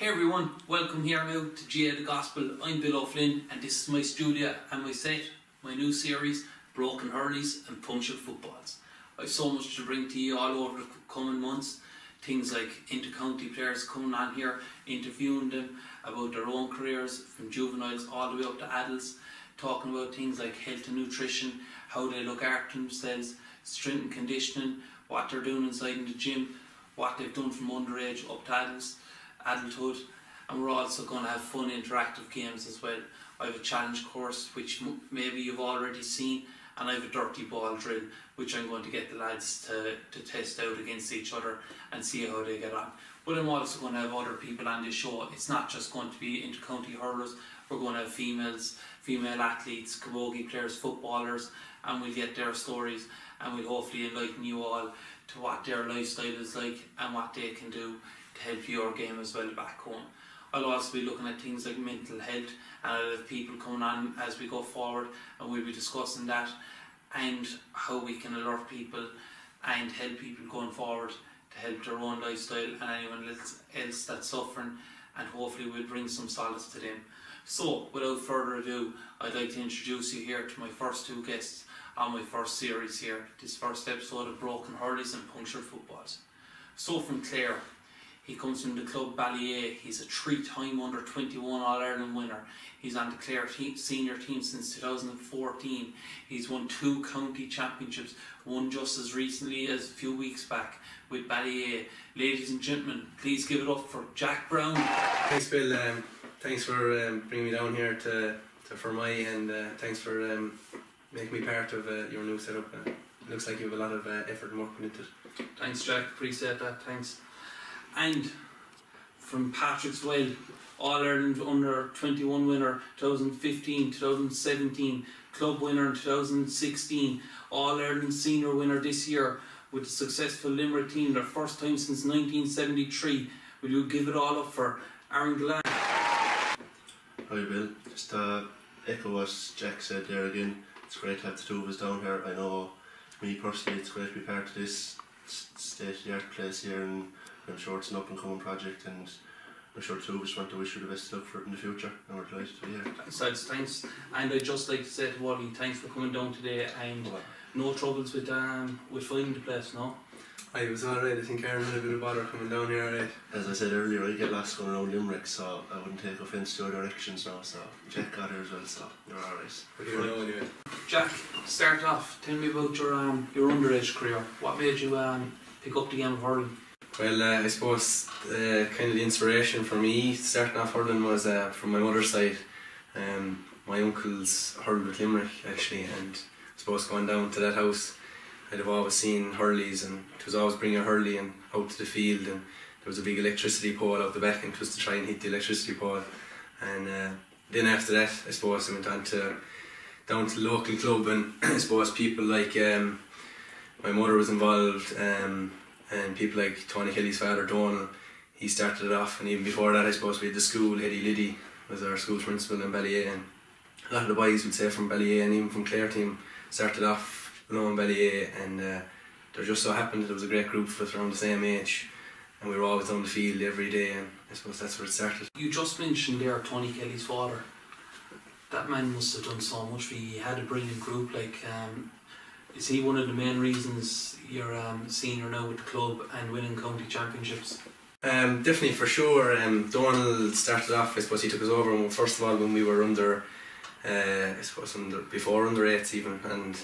Hey everyone, welcome here now to GAA The Gospel. I'm Bill O'Flynn and this is my studio and my set, my new series, Broken Hurleys and Punctured Footballs. I've so much to bring to you all over the coming months. Things like inter-county players coming on here, interviewing them about their own careers, from juveniles all the way up to adults, talking about things like health and nutrition, how they look after themselves, strength and conditioning, what they're doing inside in the gym, what they've done from underage up to adulthood, and we're also going to have fun interactive games as well. I have a challenge course which maybe you've already seen, and I have a dirty ball drill which I'm going to get the lads to test out against each other and see how they get on. But I'm also going to have other people on this show. It's not just going to be inter-county hurlers, we're going to have female athletes, camogie players, footballers, and we'll get their stories and we'll hopefully enlighten you all to what their lifestyle is like and what they can do to help your game as well back home. I'll also be looking at things like mental health, and I'll have people coming on as we go forward and we'll be discussing that and how we can alert people and help people going forward to help their own lifestyle and anyone else that's suffering, and hopefully we'll bring some solace to them. So without further ado, I'd like to introduce you here to my first two guests on my first series here, this first episode of Broken Hurleys and Punctured Footballs. So from Clare, he comes from the club Ballyea. He's a 3-time under-21 All-Ireland winner. He's on the Clare senior team since 2014. He's won 2 county championships, one just as recently as a few weeks back with Ballyea. Ladies and gentlemen, please give it up for Jack Browne. Thanks, Bill. Thanks for bringing me down here to Fermoy, and thanks for making me part of your new setup. It looks like you have a lot of effort and work put into it. Thanks, Jack. Appreciate that. Thanks. And from Patrick's Well, All-Ireland under-21 winner 2015, 2017, club winner in 2016, All-Ireland senior winner this year with a successful Limerick team, their first time since 1973. Will you give it all up for Gillane? Hi Bill, just echo what Jack said there again. It's great to have the two of us down here. I know, me personally, it's great to be part of this state-of-the-art place here, and I'm sure it's an up-and-coming project, and I'm sure the two of us want to wish you the best of luck for it in the future, and we're delighted to be here. Thanks. And I'd just like to say to Wally, thanks for coming down today, and no troubles with finding the place, no? I was alright. I think Aaron had a bit of bother coming down here, alright. As I said earlier, I get lost going around Limericks, so I wouldn't take offence to your directions now, so Jack got here as well, so you're alright. But you know anyway. Jack, start off, tell me about your underage career. What made you pick up the game of hurling? Well, I suppose kind of the inspiration for me starting off hurling was from my mother's side. My uncles hurled with Limerick actually, and I suppose going down to that house, I'd have always seen Hurleys, and it was always bringing a Hurley and out to the field, and there was a big electricity pole out the back, and it was to try and hit the electricity pole. And then after that, I suppose I went on down to the local club, and I suppose people like my mother was involved, and people like Tony Kelly's father Donald, he started it off, and even before that I suppose we had the school. Eddie Liddy was our school principal in Ballyea, and a lot of the boys would say from Ballyea and even from Clare team started off in Ballyea, and there just so happened that there was a great group of us around the same age, and we were always on the field every day, and I suppose that's where it started. You just mentioned there Tony Kelly's father. That man must have done so much for you. He had a brilliant group. Like, is he one of the main reasons you're a senior now with the club and winning county championships? Definitely, for sure. Donald started off, I suppose he took us over, first of all when we were before under 8s even, and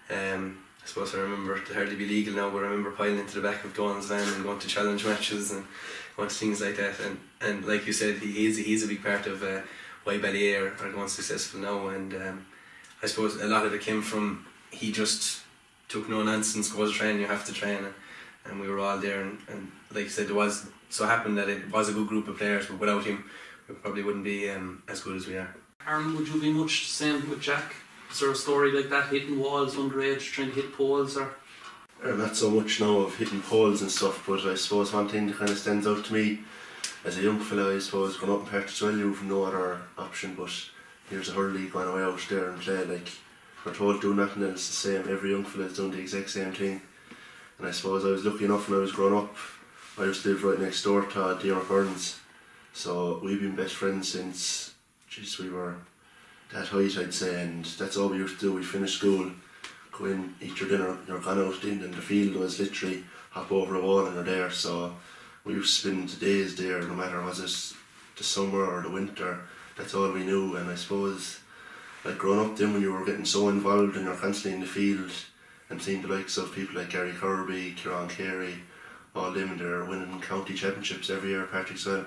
I suppose I remember it hardly be legal now, but I remember piling into the back of Donald's van and going to challenge matches and going to things like that, and like you said, he's a big part of why Ballyea are going successful now, and I suppose a lot of it came from he just took no nonsense, go to train, you have to train, and we were all there, and like I said, it was so happened that it was a good group of players, but without him we probably wouldn't be as good as we are. Aaron, would you be much the same with Jack? Is there a story like that, hitting walls underage, trying to hit poles, or? Not so much now of hitting poles and stuff, but I suppose one thing that kind of stands out to me as a young fella, I suppose, going up in Partick well, you've no other option, but here's a Hurley going away out there and play, like, we're told do nothing else the same. Every young fella has done the exact same thing, and I suppose I was lucky enough when I was growing up. I used to live right next door to Burns, So we've been best friends since, geez, we were that height, I'd say, and that's all we used to do. We'd finish school, go in, eat your dinner, you're gone out in, and the field was literally hop over a wall and you're there. So we used to spend days there, no matter was it the summer or the winter. That's all we knew. And I suppose, like, growing up then, when you were getting so involved and you're constantly in the field and seeing the likes of people like Gary Kirby, Kieran Carey, all them, they're winning county championships every year, Patrick Swell.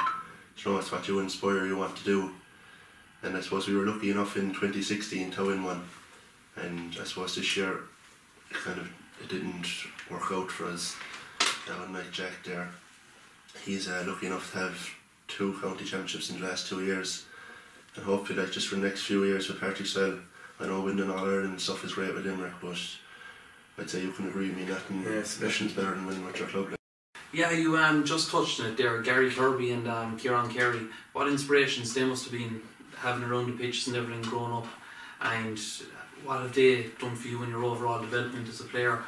You know, it's what you inspire, you want to do. And I suppose we were lucky enough in 2016 to win one. And I suppose this year, it didn't work out for us. Now, like Jack there, he's lucky enough to have 2 county championships in the last 2 years. And hopefully, like, just for the next few years with Patrick Swell, I know winning All Ireland and stuff is great with Limerick, but I'd say you can agree with me, nothing is better than winning with your club. Yeah, you just touched on it there, Gary Kirby and Kieran Carey. What inspirations they must have been having around the pitches and everything growing up, and what have they done for you in your overall development as a player?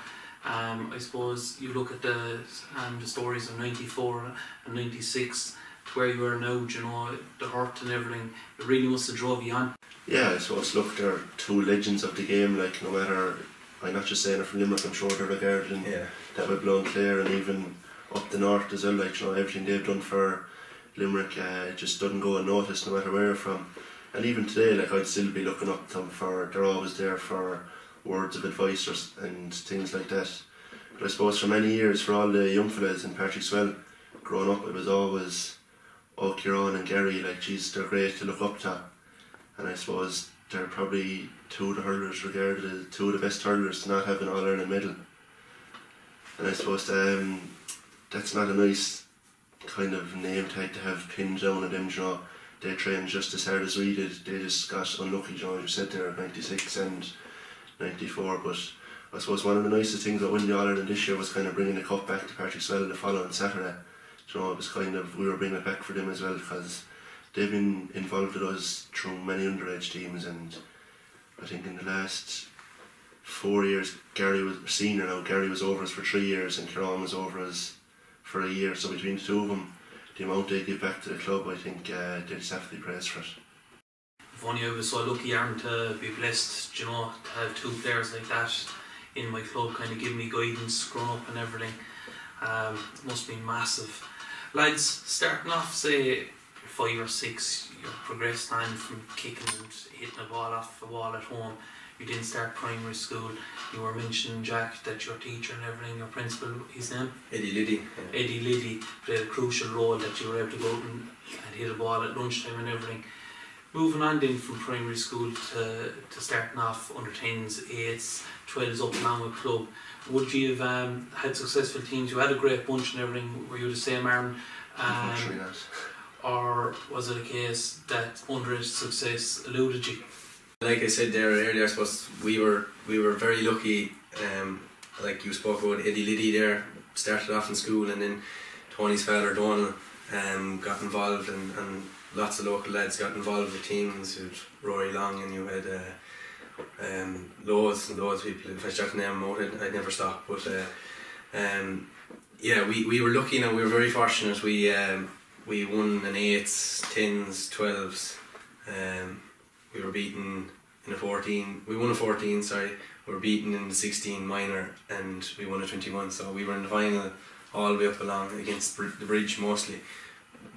I suppose you look at the stories of 94 and 96 to where you are now, you know, the hurt and everything, it really must have drove you on. Yeah, I suppose, look, they're 2 legends of the game, like, no matter, I'm not just saying it from Limerick, I'm sure they're regarded in that with Browne, Clares, and even up the north as well, like, you know, everything they've done for Limerick, it just doesn't go unnoticed no matter where you're from. And even today, like, I'd still be looking up to them they're always there for words of advice and things like that. But I suppose for many years, for all the young fellas in Patrick Swell, growing up, it was always, oh, Kieran and Gary, like, geez, they're great to look up to. And I suppose they're probably 2 of the hurlers regarded as 2 of the best hurlers to not have an All-Ireland medal. And I suppose that's not a nice kind of name tag to have pinned down on them, you know. They trained just as hard as we did. They just got unlucky, you know, you said there, 96 and 94. But I suppose one of the nicest things about winning the All-Ireland this year was kind of bringing the cup back to Patrick Swell the following Saturday. You know, it was kind of, we were bringing it back for them as well, because they've been involved with us through many underage teams, and I think in the last 4 years, Gary was senior now, Gary was over us for 3 years and Kieran was over us for a year. So between the 2 of them, the amount they give back to the club, I think they just have to be praised for it. Funny, I was so lucky, Aaron, to be blessed, you know, to have 2 players like that in my club, kind of give me guidance growing up and everything. It must be massive. Lads, starting off, say 5 or 6, you progressed on from kicking and hitting a ball off a wall at home. You didn't start primary school. You were mentioning, Jack, that your teacher and everything, your principal, his name? Eddie Liddy. Yeah. Eddie Liddy played a crucial role, that you were able to go out and hit a ball at lunchtime and everything. Moving on then from primary school to starting off under 10s, 8s, 12s up along with club, would you have had successful teams? You had a great bunch and everything. Were you the same, Aaron? Unfortunately not. Or was it a case that underage success eluded you? Like I said there earlier, I suppose we were very lucky. Like you spoke about Eddie Liddy there, started off in school, and then Tony's father Donald got involved, and lots of local lads got involved with teams. With Rory Long, and you had loads and loads of people. If I start to name them out, I'd never stop. But yeah, we were lucky, and we were very fortunate. We won in 8s, 10s, 12s. We were beaten in a 14. We won a 14. Sorry, we were beaten in the 16 minor, and we won a 21. So we were in the final all the way up along against the bridge mostly.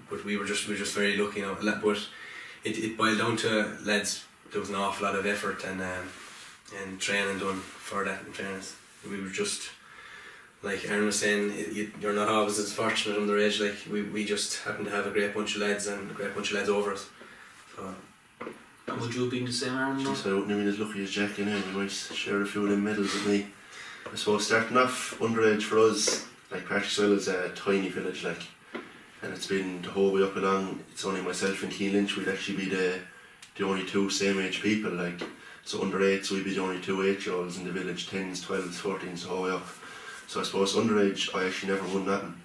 But we were just very lucky, you know. But it boiled down to lads. There was an awful lot of effort and training done for that. In fairness, we were just, like Aaron was saying, you're not always as fortunate underage. Like we just happened to have a great bunch of lads and a great bunch of lads over us. So. And would you have been the same, Aaron? Jeez, I wouldn't have been as lucky as Jack, you know. He might share a few of them medals with me. I suppose starting off underage for us, like Patrick Swell is a tiny village, like, and it's been the whole way up along. It's only myself and Keane Lynch. We'd actually be the only 2 same age people, like, so under 8s we'd be the only 2 8-year-olds in the village, 10s, 12s, 14s, the whole way up. So I suppose underage I actually never won nothing.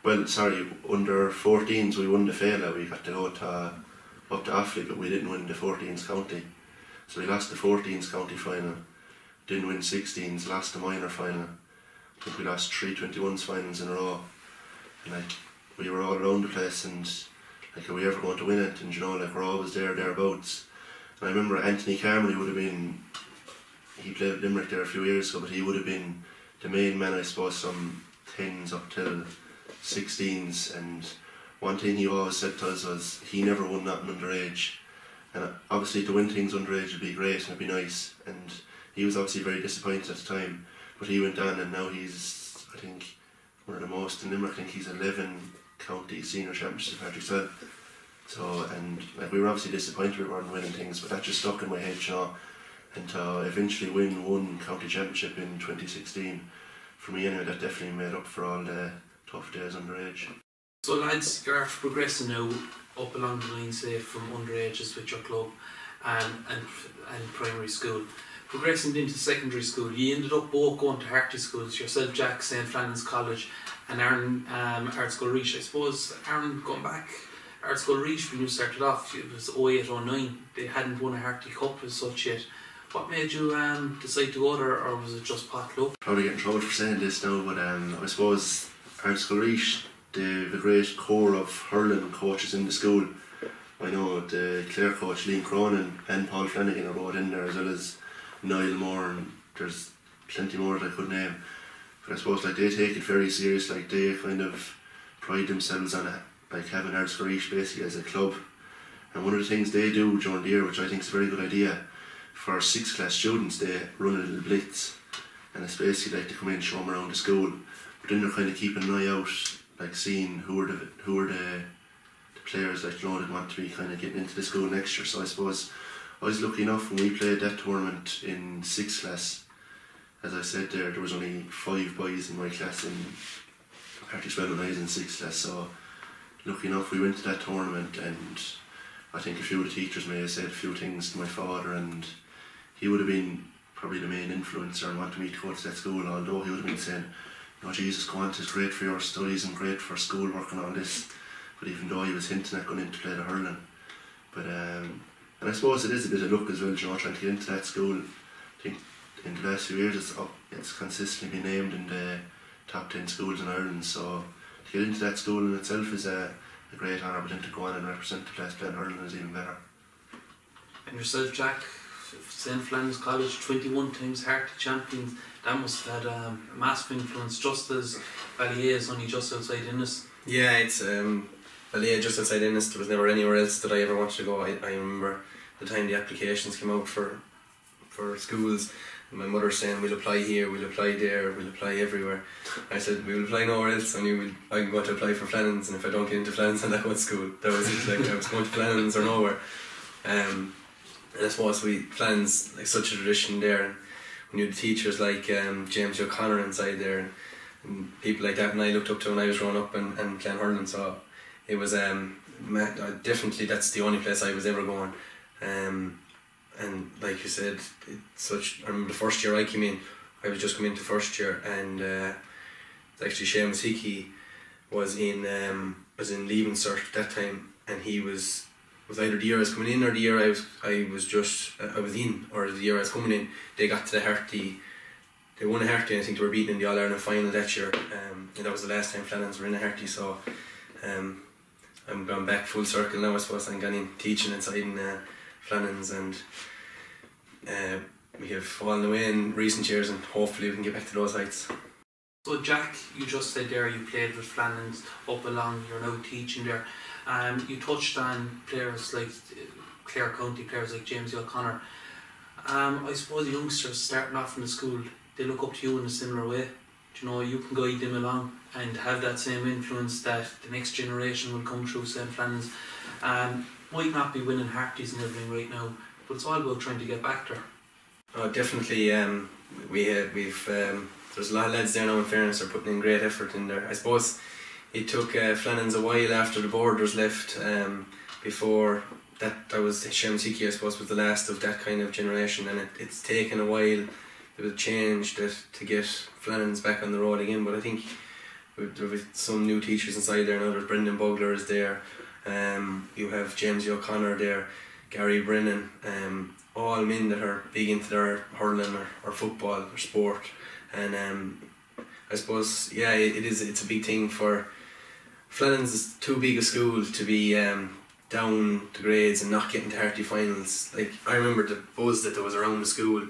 Well, sorry, under 14s we won the Fela. We got to go up to Offaly, but we didn't win the 14s county. So we lost the 14s county final, didn't win 16s, lost the minor final. I think we lost 3 21s finals in a row. And like, we were all around the place, and like, are we ever going to win it? And you know, like, we're always thereabouts. And I remember Anthony Carmody would have been, he played at Limerick there a few years ago, but he would have been the main man, I suppose, from 10s up till 16s. And one thing he always said to us was he never won nothing underage. And obviously to win things underage would be great and it'd be nice. And he was obviously very disappointed at the time. But he went on and now he's, I think, one of the most in Limerick. I think he's 11 county senior championship parties well. So, and like, we were obviously disappointed we weren't winning things, but that just stuck in my head, you know. And to eventually win one county championship in 2016, for me anyway, that definitely made up for all the tough days underage. So lads, you're progressing now up along the line, say, from underages with your club and primary school. Progressing into secondary school, you ended up both going to Harty schools, yourself, Jack, St. Flannan's College, and Aaron, Art School Reach. I suppose, Aaron, going back, Art School Reach, when you started off, it was 08-09, they hadn't won a Harty Cup as such yet. What made you decide to go there, or was it just pot luck? Probably get in trouble for saying this now, but I suppose Art School Reach, the great core of hurling coaches in the school. I know the Clare coach, Liam Cronin, and Paul Flanagan are both in there, as well as Niall Moore, and there's plenty more that I could name. But I suppose like they take it very serious, like they kind of pride themselves on it, like having Art School Reach basically as a club. And one of the things they do during the year, which I think is a very good idea, for 6th class students, they run a little blitz, and it's basically like to come in and show them around the school. But then they're kind of keeping an eye out, like seeing who are the players, like, you know, that want to be kind of getting into the school next year. So I suppose I was lucky enough when we played that tournament in 6th class. As I said there was only 5 boys in my class in Hartyswell when I was in 6th class. So lucky enough we went to that tournament, and I think a few of the teachers may have said a few things to my father, and he would have been probably the main influencer and wanted me to go to that school, although he would have been saying, "No, Jesus, go on, it's great for your studies and great for schoolwork and all this." But even though he was hinting at going in to play the hurling. But and I suppose it is a bit of luck as well, you know, trying to get into that school. I think in the last few years it's consistently been named in the top 10 schools in Ireland, so to get into that school in itself is a great honour, but then to go on and represent the place playing hurling is even better. And yourself, Jack, St. Flannan's College, 21 times Harty champions, that must have had a massive influence, just as Ballier is only just outside Innis. Yeah, it's Ballier just outside Innis. There was never anywhere else that I ever wanted to go. I remember the time the applications came out for schools, and my mother saying, "We'll apply here, we'll apply there, we'll apply everywhere." I said, "We will apply nowhere else, only I'm going to apply for Flannan's, and if I don't get into Flannan's, I'm not going to school." That was it, like I was going to Flannan's or nowhere. And I suppose Flannan's like such a tradition there, and when you had teachers like James O'Connor inside there, and people like that, and I looked up to when I was growing up and playing hurling, so it was definitely that's the only place I was ever going. And like you said, I remember the first year I came in, I was just coming into first year, and actually Seamus Hickey was in Leaving Cert at that time, and he was either the year I was coming in or the year I was in, or the year I was coming in. They got to the Harty. They won a Harty, and I think they were beaten in the All-Ireland final that year, and that was the last time Flannan's were in a Harty, so I'm going back full circle now, I suppose. I'm going in teaching inside in Flannan's, and we have fallen away in recent years, and hopefully we can get back to those heights. So Jack, you just said there you played with Flannan's up along, you're now teaching there. You touched on players like Clare County, players like James O'Connor. I suppose youngsters starting off in the school, they look up to you in a similar way. You know, you can guide them along and have that same influence that the next generation will come through St. Flannan's. Might not be winning Harties and everything right now, but it's all about trying to get back there. Oh, definitely. We've there's a lot of lads there now, in fairness, are putting in great effort in there. I suppose it took Flannan's a while after the borders left, before that was Seamus Hickey, I suppose, was the last of that kind of generation, and it's taken a while. There was a change to get Flannan's back on the road again, but I think with some new teachers inside there now, there's Brendan Bugler is there, you have James O'Connor there, Gary Brennan, all men that are big into their hurling or football or sport, and I suppose it's a big thing for Flannan's is too big a school to be down the grades and not getting to Harty finals. Like, I remember the buzz that there was around the school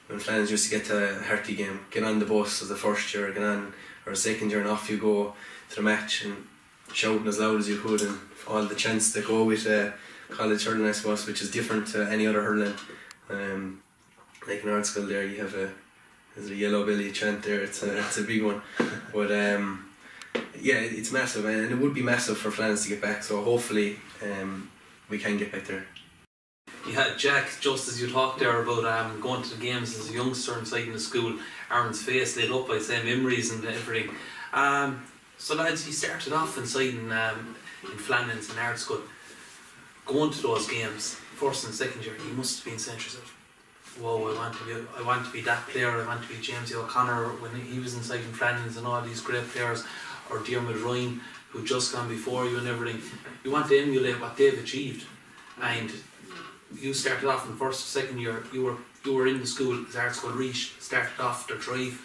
when Flannan's used to get to a Harty game, get on the bus as a first year, get on, or a second year, and off you go to the match and shouting as loud as you could, and all the chants that go with college hurling, I suppose, which is different to any other hurling. Like in art school there, you have there's a yellow belly chant there. It's a big one, but yeah, it's massive, and it would be massive for Flannan's to get back. So hopefully, we can get back there. Yeah, Jack, just as you talked there about going to the games as a youngster inside in the school, Aaron's face lit up by saying memories and everything. So lads, he started off inside in Flannan's in art school. Going to those games, first and second year, he must have been saying to himself, whoa, I want to be that player, I want to be James O'Connor when he was inside in Flannan's, and all these great players, or Diarmuid Ryan, who just gone before you and everything. You want to emulate what they've achieved. And you started off in first or second year, you were in the school as art school Reach, started off their drive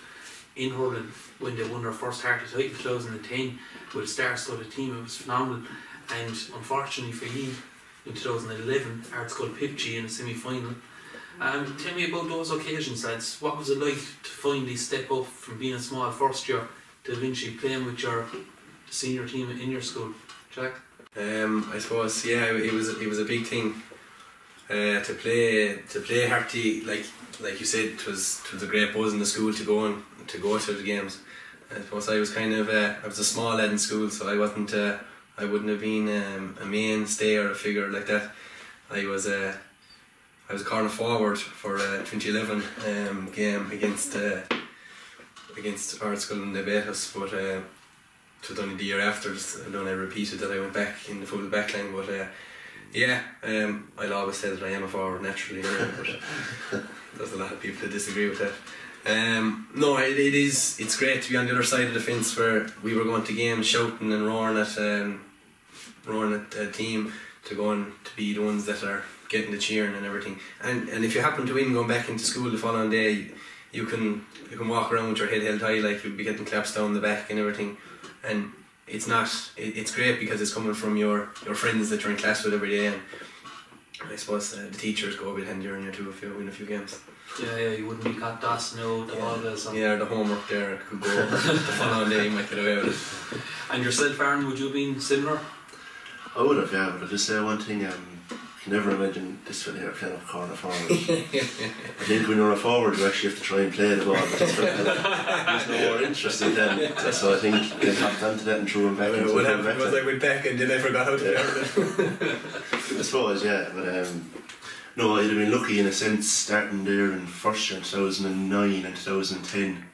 in hurling when they won their first Harty title in 2010 with a star-studded team. It was phenomenal, and unfortunately for you, in 2011, art school pipped you in a semi-final. Tell me about those occasions, lads. What was it like to finally step up from being a small first year to eventually playing with your senior team in your school, Jack? I suppose, yeah, it was a big thing to play Harty. Like you said, it was a great buzz in the school to go to the games. I suppose I was kind of I was a small lad in school, so I wouldn't have been a mainstay or a figure like that. I was a corner forward for a 2011 game against art school, and they beat us, but it was only the year after, and then I repeated that I went back in the full backline. But yeah, I'll always say that I am a forward naturally, but there's a lot of people that disagree with that. No, it's great to be on the other side of the fence where we were going to games shouting and roaring at a team, to go on to be the ones that are getting the cheering and everything. And if you happen to win going back into school the following day, you can walk around with your head held high, like you'll be getting claps down the back and everything. And it's great because it's coming from your friends that you're in class with every day, and I suppose the teachers go a bit handier in you too if you win a few games. Yeah, you wouldn't be caught dossing out all this. Yeah, the homework there could go the following day, you might get away with it. And yourself, Aaron, would you have been similar? I would have, yeah, but I'll just say one thing, I can never imagine this fella here playing up corner forward. I think when you're a forward you actually have to try and play the ball, but there's no more interested then, so I think they tapped onto that and threw him back into what happened was I went back and then I forgot how to play it. I suppose, yeah, but no, I'd have been lucky in a sense starting there in first year in 2009 and 2010.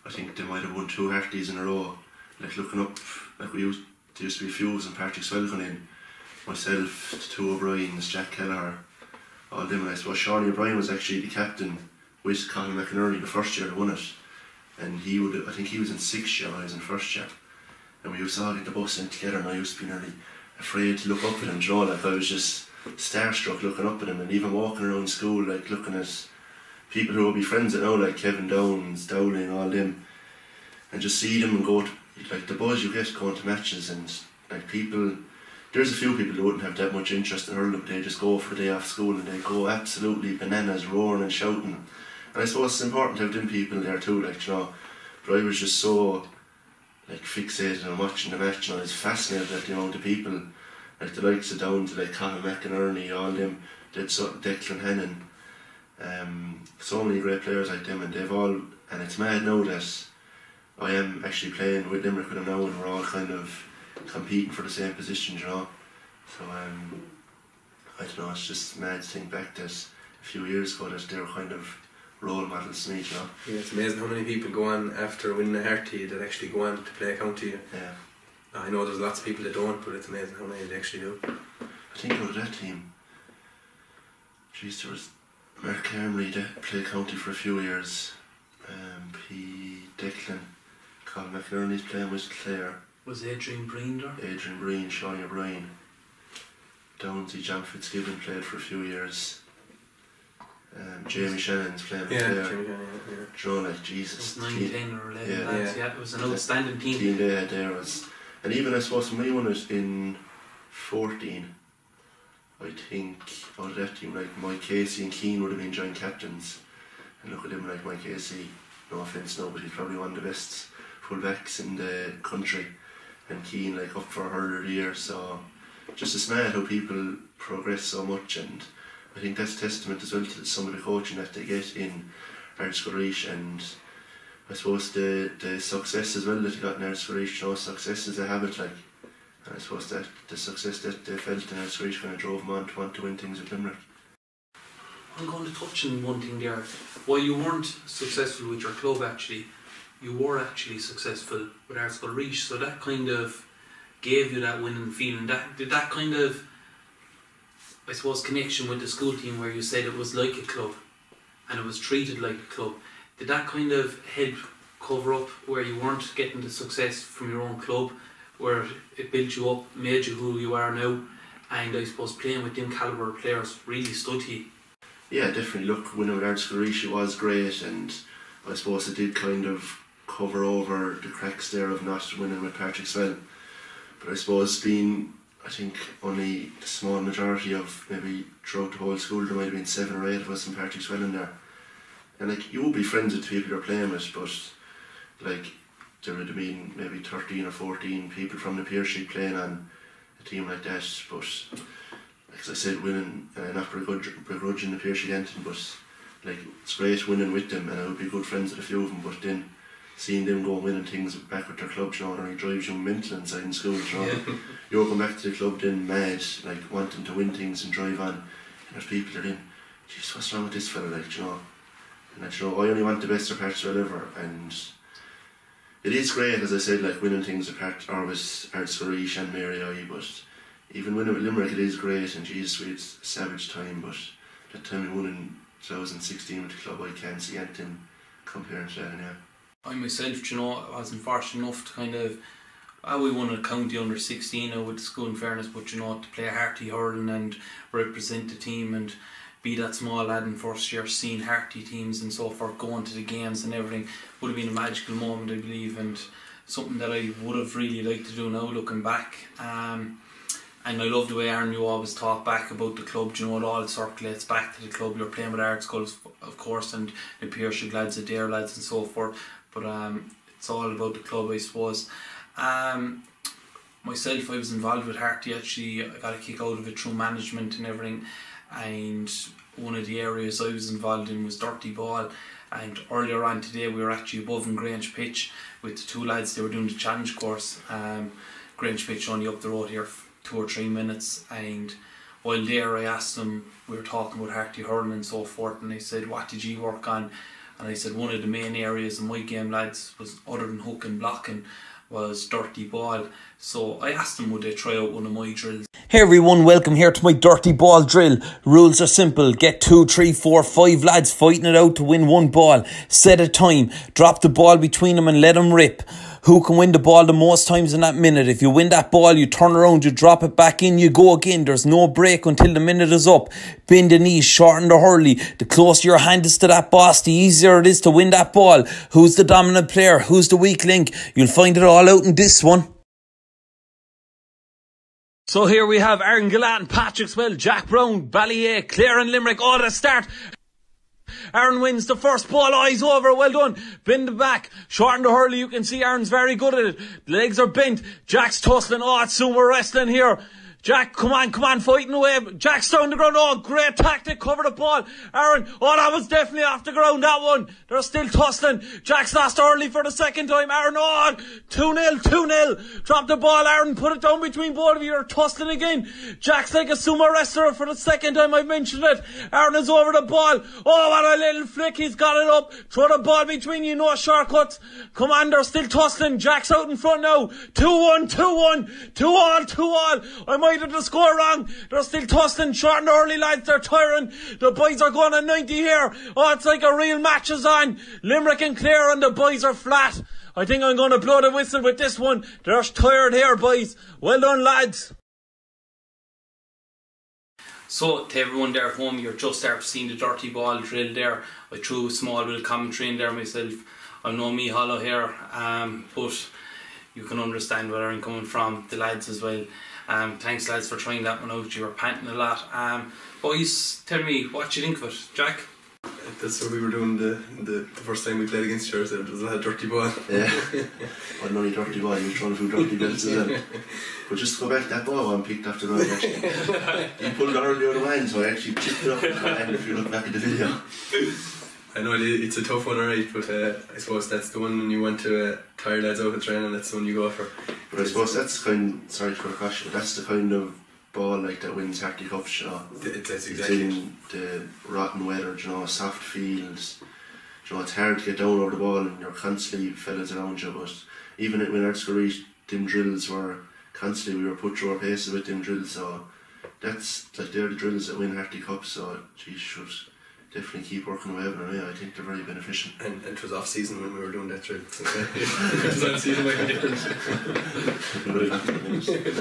I think they might have won 2 Harties in a row. Like looking up, like there used to be a few of us in Patrick Swell coming in. Myself, the 2 O'Briens, Jack Kelleher, all them, and I suppose Shawnee O'Brien was actually the captain with Colin McInerney the first year they won it. And I think he was in 6th year, I was in 1st year. And we used to all get the bus in together, and I used to be nearly afraid to look up at him, you know, like I was just starstruck looking up at him, and even walking around school, like looking at people who will be friends that know, like Kevin Downs, Dowling, all them, and just see them and go to, like the buzz you get going to matches, and like people, there's a few people who wouldn't have that much interest in hurling, but they just go for the day off school and they go absolutely bananas, roaring and shouting. And I suppose it's important to have them people there too, like, you know, but I was just so like fixated on watching the match, and I was fascinated at the amount of people, like the likes of Downs, like Colin McInerney, all them, Declan Hennon, so many great players like them, and they've all, and it's mad now that I am actually playing with Limerick with them now, and we're all kind of competing for the same positions, you know. So I don't know, it's just mad to think back that a few years ago that they were kind of role models to me, you know. Yeah, it's amazing how many people go on after winning a Harty that actually go on to play county. Yeah. I know there's lots of people that don't, but it's amazing how many they actually do. I think out of that team, geez, there was Mark Carmley that played county for a few years, Declan, Colin McInerney's playing with Clare. Was Adrian Breen there? Adrian Breen, Shawnee O'Brien, Downsy, John Fitzgibbon played for a few years. Jamie Shannon's playing with Clare. Jamie Shannon, yeah. Joe, like Jesus. It was 9, 10 or 11 yeah, lads, yeah. It was an outstanding team. The team they had there was, And even I suppose when we won it in 14, I think out of that team, like Mike Casey and Keane would have been joint captains. And look at him, like Mike Casey, no offence now, but he's probably one of the best full-backs in the country. And Keane, like, up for Hurler the year. So just it's mad how people progress so much, and I think that's testament as well to some of the coaching that they get in Ardscoreach, and I suppose the success as well that they got in Ardscoreach. You know, success is a habit, like, and I suppose that the success that they felt in Ardscoreach kind of drove them on to want to win things with Limerick. I'm going to touch on one thing there. While you weren't successful with your club, actually, you were actually successful with Ardscoreach, so that kind of gave you that winning feeling. Did that kind of, I suppose, connection with the school team where you said it was like a club and it was treated like a club, did that kind of help cover up where you weren't getting the success from your own club, where it built you up, made you who you are now, and I suppose playing with them calibre players really stood to you? Yeah, definitely. Look, winning with Ardscoreach, it was great, and I suppose it did kind of cover over the cracks there of not winning with Particksville. But I suppose being, I think, only the small majority of, maybe throughout the whole school, there might have been 7 or 8 of us in Particksville in there. And like, you would be friends with the people you're playing with, but like, there would have been maybe 13 or 14 people from the peer sheet playing on a team like that. But like, as I said, winning, not begrudging the peer sheet anything, but like, it's great winning with them, and I would be good friends with a few of them. But then seeing them go and winning things back with their clubs, you know, and it drives you mental inside in school, you know. Yeah. You're going back to the club then mad, like wanting to win things and drive on, and there's people that are in, jeez, what's wrong with this fella, like, you know. And that, you know, I only want the best of Particksville ever, and it is great, as I said, like winning things with Ardscoreach and Mary I, but even winning with Limerick, it is great, and Jesus, it's a savage time, but that time we won in 2016 with the club, I can't see anything comparing to that now. I myself, you know, I wasn't fortunate enough to kind of, we won a county under 16 now with the school, in fairness, but you know, to play Harty hurling and represent the team and be that small lad in first year, seeing Harty teams and so forth, going to the games and everything, would have been a magical moment, I believe, and something that I would have really liked to do now looking back. And I love the way, Aaron, you always talk back about the club. You know, it all circulates back to the club. You're playing with Ardskulls, of course, and the Pearshig lads, the Dare lads and so forth, but it's all about the club, I suppose. Myself, I was involved with Harty. Actually, I got a kick out of it through management and everything, and one of the areas I was involved in was dirty ball. And earlier on today, we were actually above in Grange Pitch with the 2 lads. They were doing the challenge course. Grange Pitch only up the road here, 2 or 3 minutes, and while there I asked them, we were talking about Harty hurling and so forth, and they said, what did you work on? And I said, one of the main areas in my game, lads, was, other than hook and blocking, was dirty ball. So I asked them, would they try out one of my drills. Hey everyone, welcome here to my dirty ball drill. Rules are simple. Get 2, 3, 4, 5 lads fighting it out to win 1 ball. Set a time. Drop the ball between them and let them rip. Who can win the ball the most times in that minute? If you win that ball, you turn around, you drop it back in, you go again. There's no break until the minute is up. Bend the knees, shorten the hurley. The closer your hand is to that boss, the easier it is to win that ball. Who's the dominant player? Who's the weak link? You'll find it all out in this one. So here we have Aaron Gillane, Particksville, Jack Browne, Ballyea, Clare and Limerick all at the start. Aaron wins the first ball, eyes over, well done. Bend the back, shorten the hurley, you can see Aaron's very good at it. The legs are bent, Jack's tussling, oh it's sumo wrestling here. Jack, come on, fighting away. Jack's down the ground, oh great tactic, cover the ball. Aaron, oh that was definitely off the ground, that one. They're still tussling. Jack's lost early for the second time. Aaron, oh 2-0. Drop the ball, Aaron, put it down between both of you. You're tussling again. Jack's like a sumo wrestler for the second time I've mentioned it. Aaron is over the ball. Oh what a little flick, he's got it up. Throw the ball between you, no shortcuts. Come on, they're still tussling. Jack's out in front now. 2-1. 2-all. I might have the score wrong. They're still tussling, short and early lads, they're tiring. The boys are going on 90 here. Oh, it's like a real match is on. Limerick and Clare and the boys are flat. I think I'm going to blow the whistle with this one. They're tired here, boys. Well done, lads. So, to everyone there at home, you're just after seeing the dirty ball drill there. I threw a small bit of commentary in there myself. I'm no me hollow here, but you can understand where I'm coming from, the lads as well. Thanks lads for trying that one out, you were panting a lot. Boys, tell me what you think of it. Jack? That's what we were doing the first time we played against yours. It was a dirty ball. Yeah, well, not only dirty ball, you were throwing a few dirty belts as well. But just to go back to that ball one picked after the actually. You pulled it early out of mine, so I actually chipped it up in my hand if you look back at the video. I know it's a tough one, alright, but I suppose that's the one when you want to tire lads out of training, that's the one you go for. But I suppose that's sorry for the question, but that's the kind of ball like that wins Harty Cups, you know. That's It's exactly in the rotten weather, you know, soft fields. You know, it's hard to get down over the ball and you're constantly fellas around you, but even when our school them drills were constantly, we were put through our paces with them drills, so that's like they're the drills that win Harty Cups, so geez, should definitely keep working away with them. Yeah, I think they're very beneficial. And it was off season when we were doing that drill. So it was on season might be different.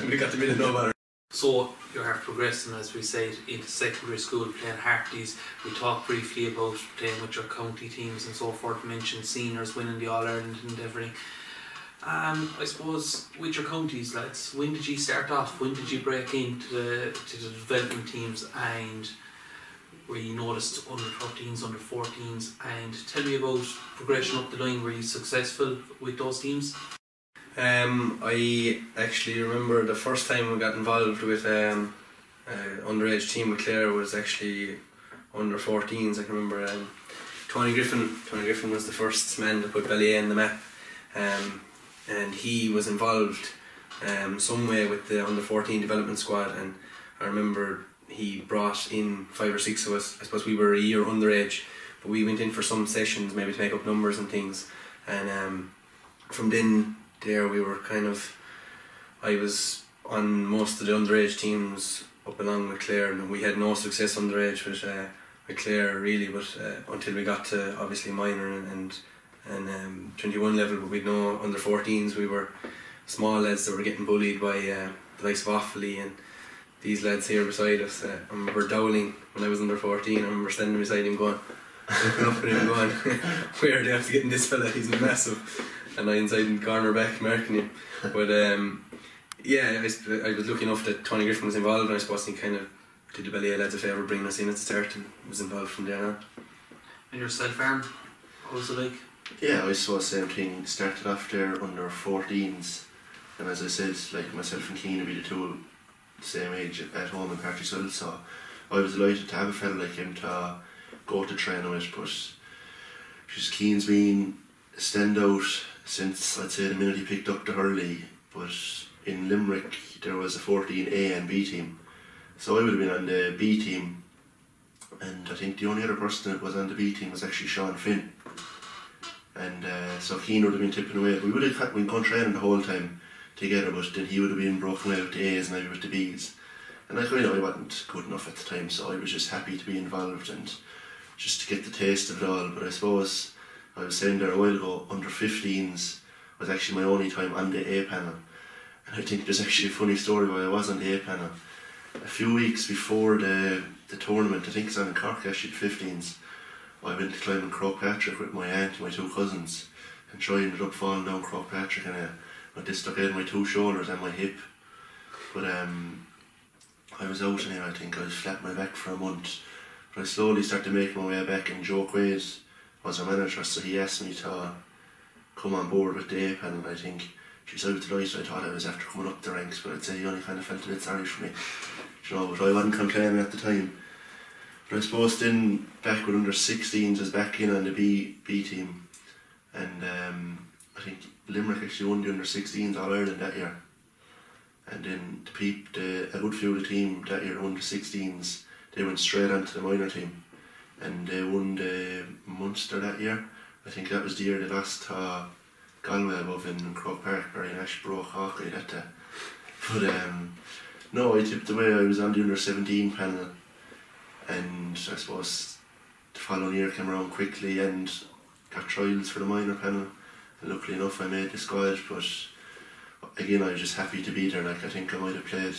We got to be no matter. So you are progressing, as we said, into secondary school, playing Harties. We talked briefly about playing with your county teams and so forth. Mentioned seniors winning the All-Ireland and everything. I suppose with your counties, lads, when did you start off? When did you break into the development teams, and where you noticed under 13s, under 14s, and tell me about progression up the line. Were you successful with those teams? I actually remember the first time we got involved with underage team with Clare was actually under 14s. I can remember Tony Griffin was the first man to put Ballier in the map, and he was involved some way with the under 14 development squad, and I remember he brought in 5 or 6 of us. I suppose we were a year underage, but we went in for some sessions maybe to make up numbers and things, and from then there we were I was on most of the underage teams up along with Clare, and we had no success underage with Clare really, but until we got to obviously minor and 21 level, but we'd no under 14s. We were small lads that were getting bullied by the likes of Offaly and these lads here beside us. I remember Dowling when I was under 14. I remember standing beside him going, looking up at him going, where are they after getting this fella? He's massive. And I inside in the corner back marking him. But yeah, I was lucky enough that Tony Griffin was involved, and I suppose he kind of did the Ballier lads a favour bringing us in at the start and was involved from there on. And yourself, Aaron, what was it like? Yeah, I saw the same thing. Started off there under 14s, and as I said, like myself and Keane would be the two the same age at home in Partick, so I was delighted to have a fella like him to go to training with, but just Keane's been a standout since I'd say the minute he picked up the Hurley. But in Limerick there was a 14A and B team, so I would have been on the B team, and I think the only other person that was on the B team was actually Sean Finn, and so Keane would have been tipping away. We would have been going training the whole time together, but then he would have been broken away with the A's and I with the B's, and I wasn't good enough at the time, so I was just happy to be involved and just to get the taste of it all. But I suppose I was saying there a while ago, under 15s was actually my only time on the A panel, and I think there's actually a funny story why I was on the A panel. A few weeks before the tournament, I think it's on in Cork actually, the 15s, I went to climb in Croagh-Patrick with my aunt and my 2 cousins, and I ended up falling down Croagh-Patrick and I dislocated my 2 shoulders and my hip. But I was out in here, I think I was flat my back for a month, but I slowly started making my way back, and Joe Quaid was our manager, so he asked me to come on board with the A panel. I think she said I was delighted. I thought I was after coming up the ranks, but I'd say he only kind of felt a bit sorry for me, you know, but I wasn't complaining at the time. But I suppose then back with under 16s, I was back in on the B team, and I think Limerick actually won the under 16s All Ireland that year, and then a good few of the team that year under 16s, they went straight onto the minor team, and they won the Munster that year. I think that was the year they lost to Galway above in Croke Park. Barry Nash broke Hawkeye that day. But no, I tipped away. I was on the under 17 panel, and I suppose the following year came around quickly and got trials for the minor panel, and luckily enough I made the squad. But again, I was just happy to be there. Like, I think I might have played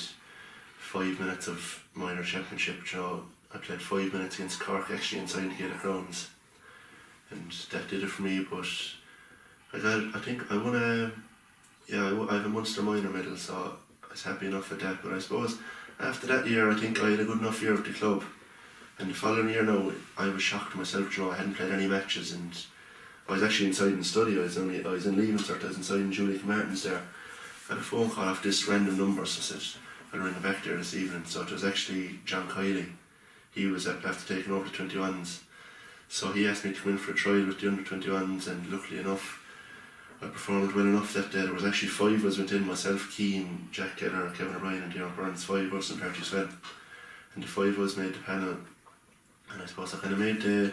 5 minutes of minor championship, you know. I played 5 minutes against Cork actually inside the Gaelic grounds, and that did it for me. But I think I won a yeah, I have a Munster minor medal, so I was happy enough with that. But I suppose after that year, I think I had a good enough year with the club. And the following year now, I was shocked myself, you know, I hadn't played any matches, and I was actually inside in the study. I was in leaving cert, I was inside in Julie Martin's there. I had a phone call off this random number, so I said, I'll ring back there this evening. So it was actually John Kiley. He was after taking over the 21s. So he asked me to come in for a trial with the under 21s, and luckily enough, I performed well enough that day. There was actually 5 of us went in, myself, Keane, Jack Keller, Kevin O'Brien and Dion Burns, 5 of us in Partick Swell. And the 5 of us made the panel. And I suppose I kind of made the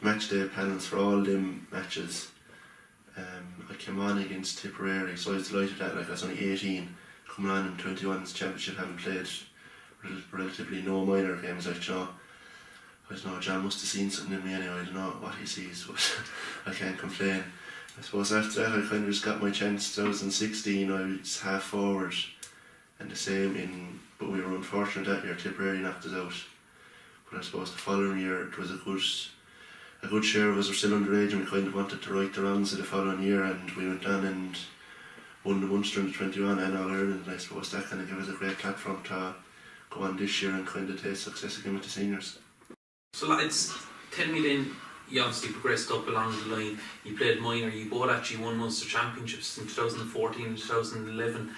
match day panels for all them matches. I came on against Tipperary, so I was delighted that, like, I was only 18, coming on in 21's championship, having played relatively no minor games, like, you know. I don't know, John must have seen something in me anyway. I don't know what he sees, but I can't complain. I suppose after that I kind of just got my chance. 2016 I was half forward, and the same but we were unfortunate that year, Tipperary knocked us out. But I suppose the following year it was a good share of us were still underage, and we kind of wanted to right the wrongs of the following year, and we went on and won the Munster in the 21 and All Ireland, and I suppose that kind of gave us a great platform to go on this year and kind of taste success again with the seniors. So lads, tell me then, you obviously progressed up along the line, you played minor, you both actually won Munster Championships in 2014 and 2011,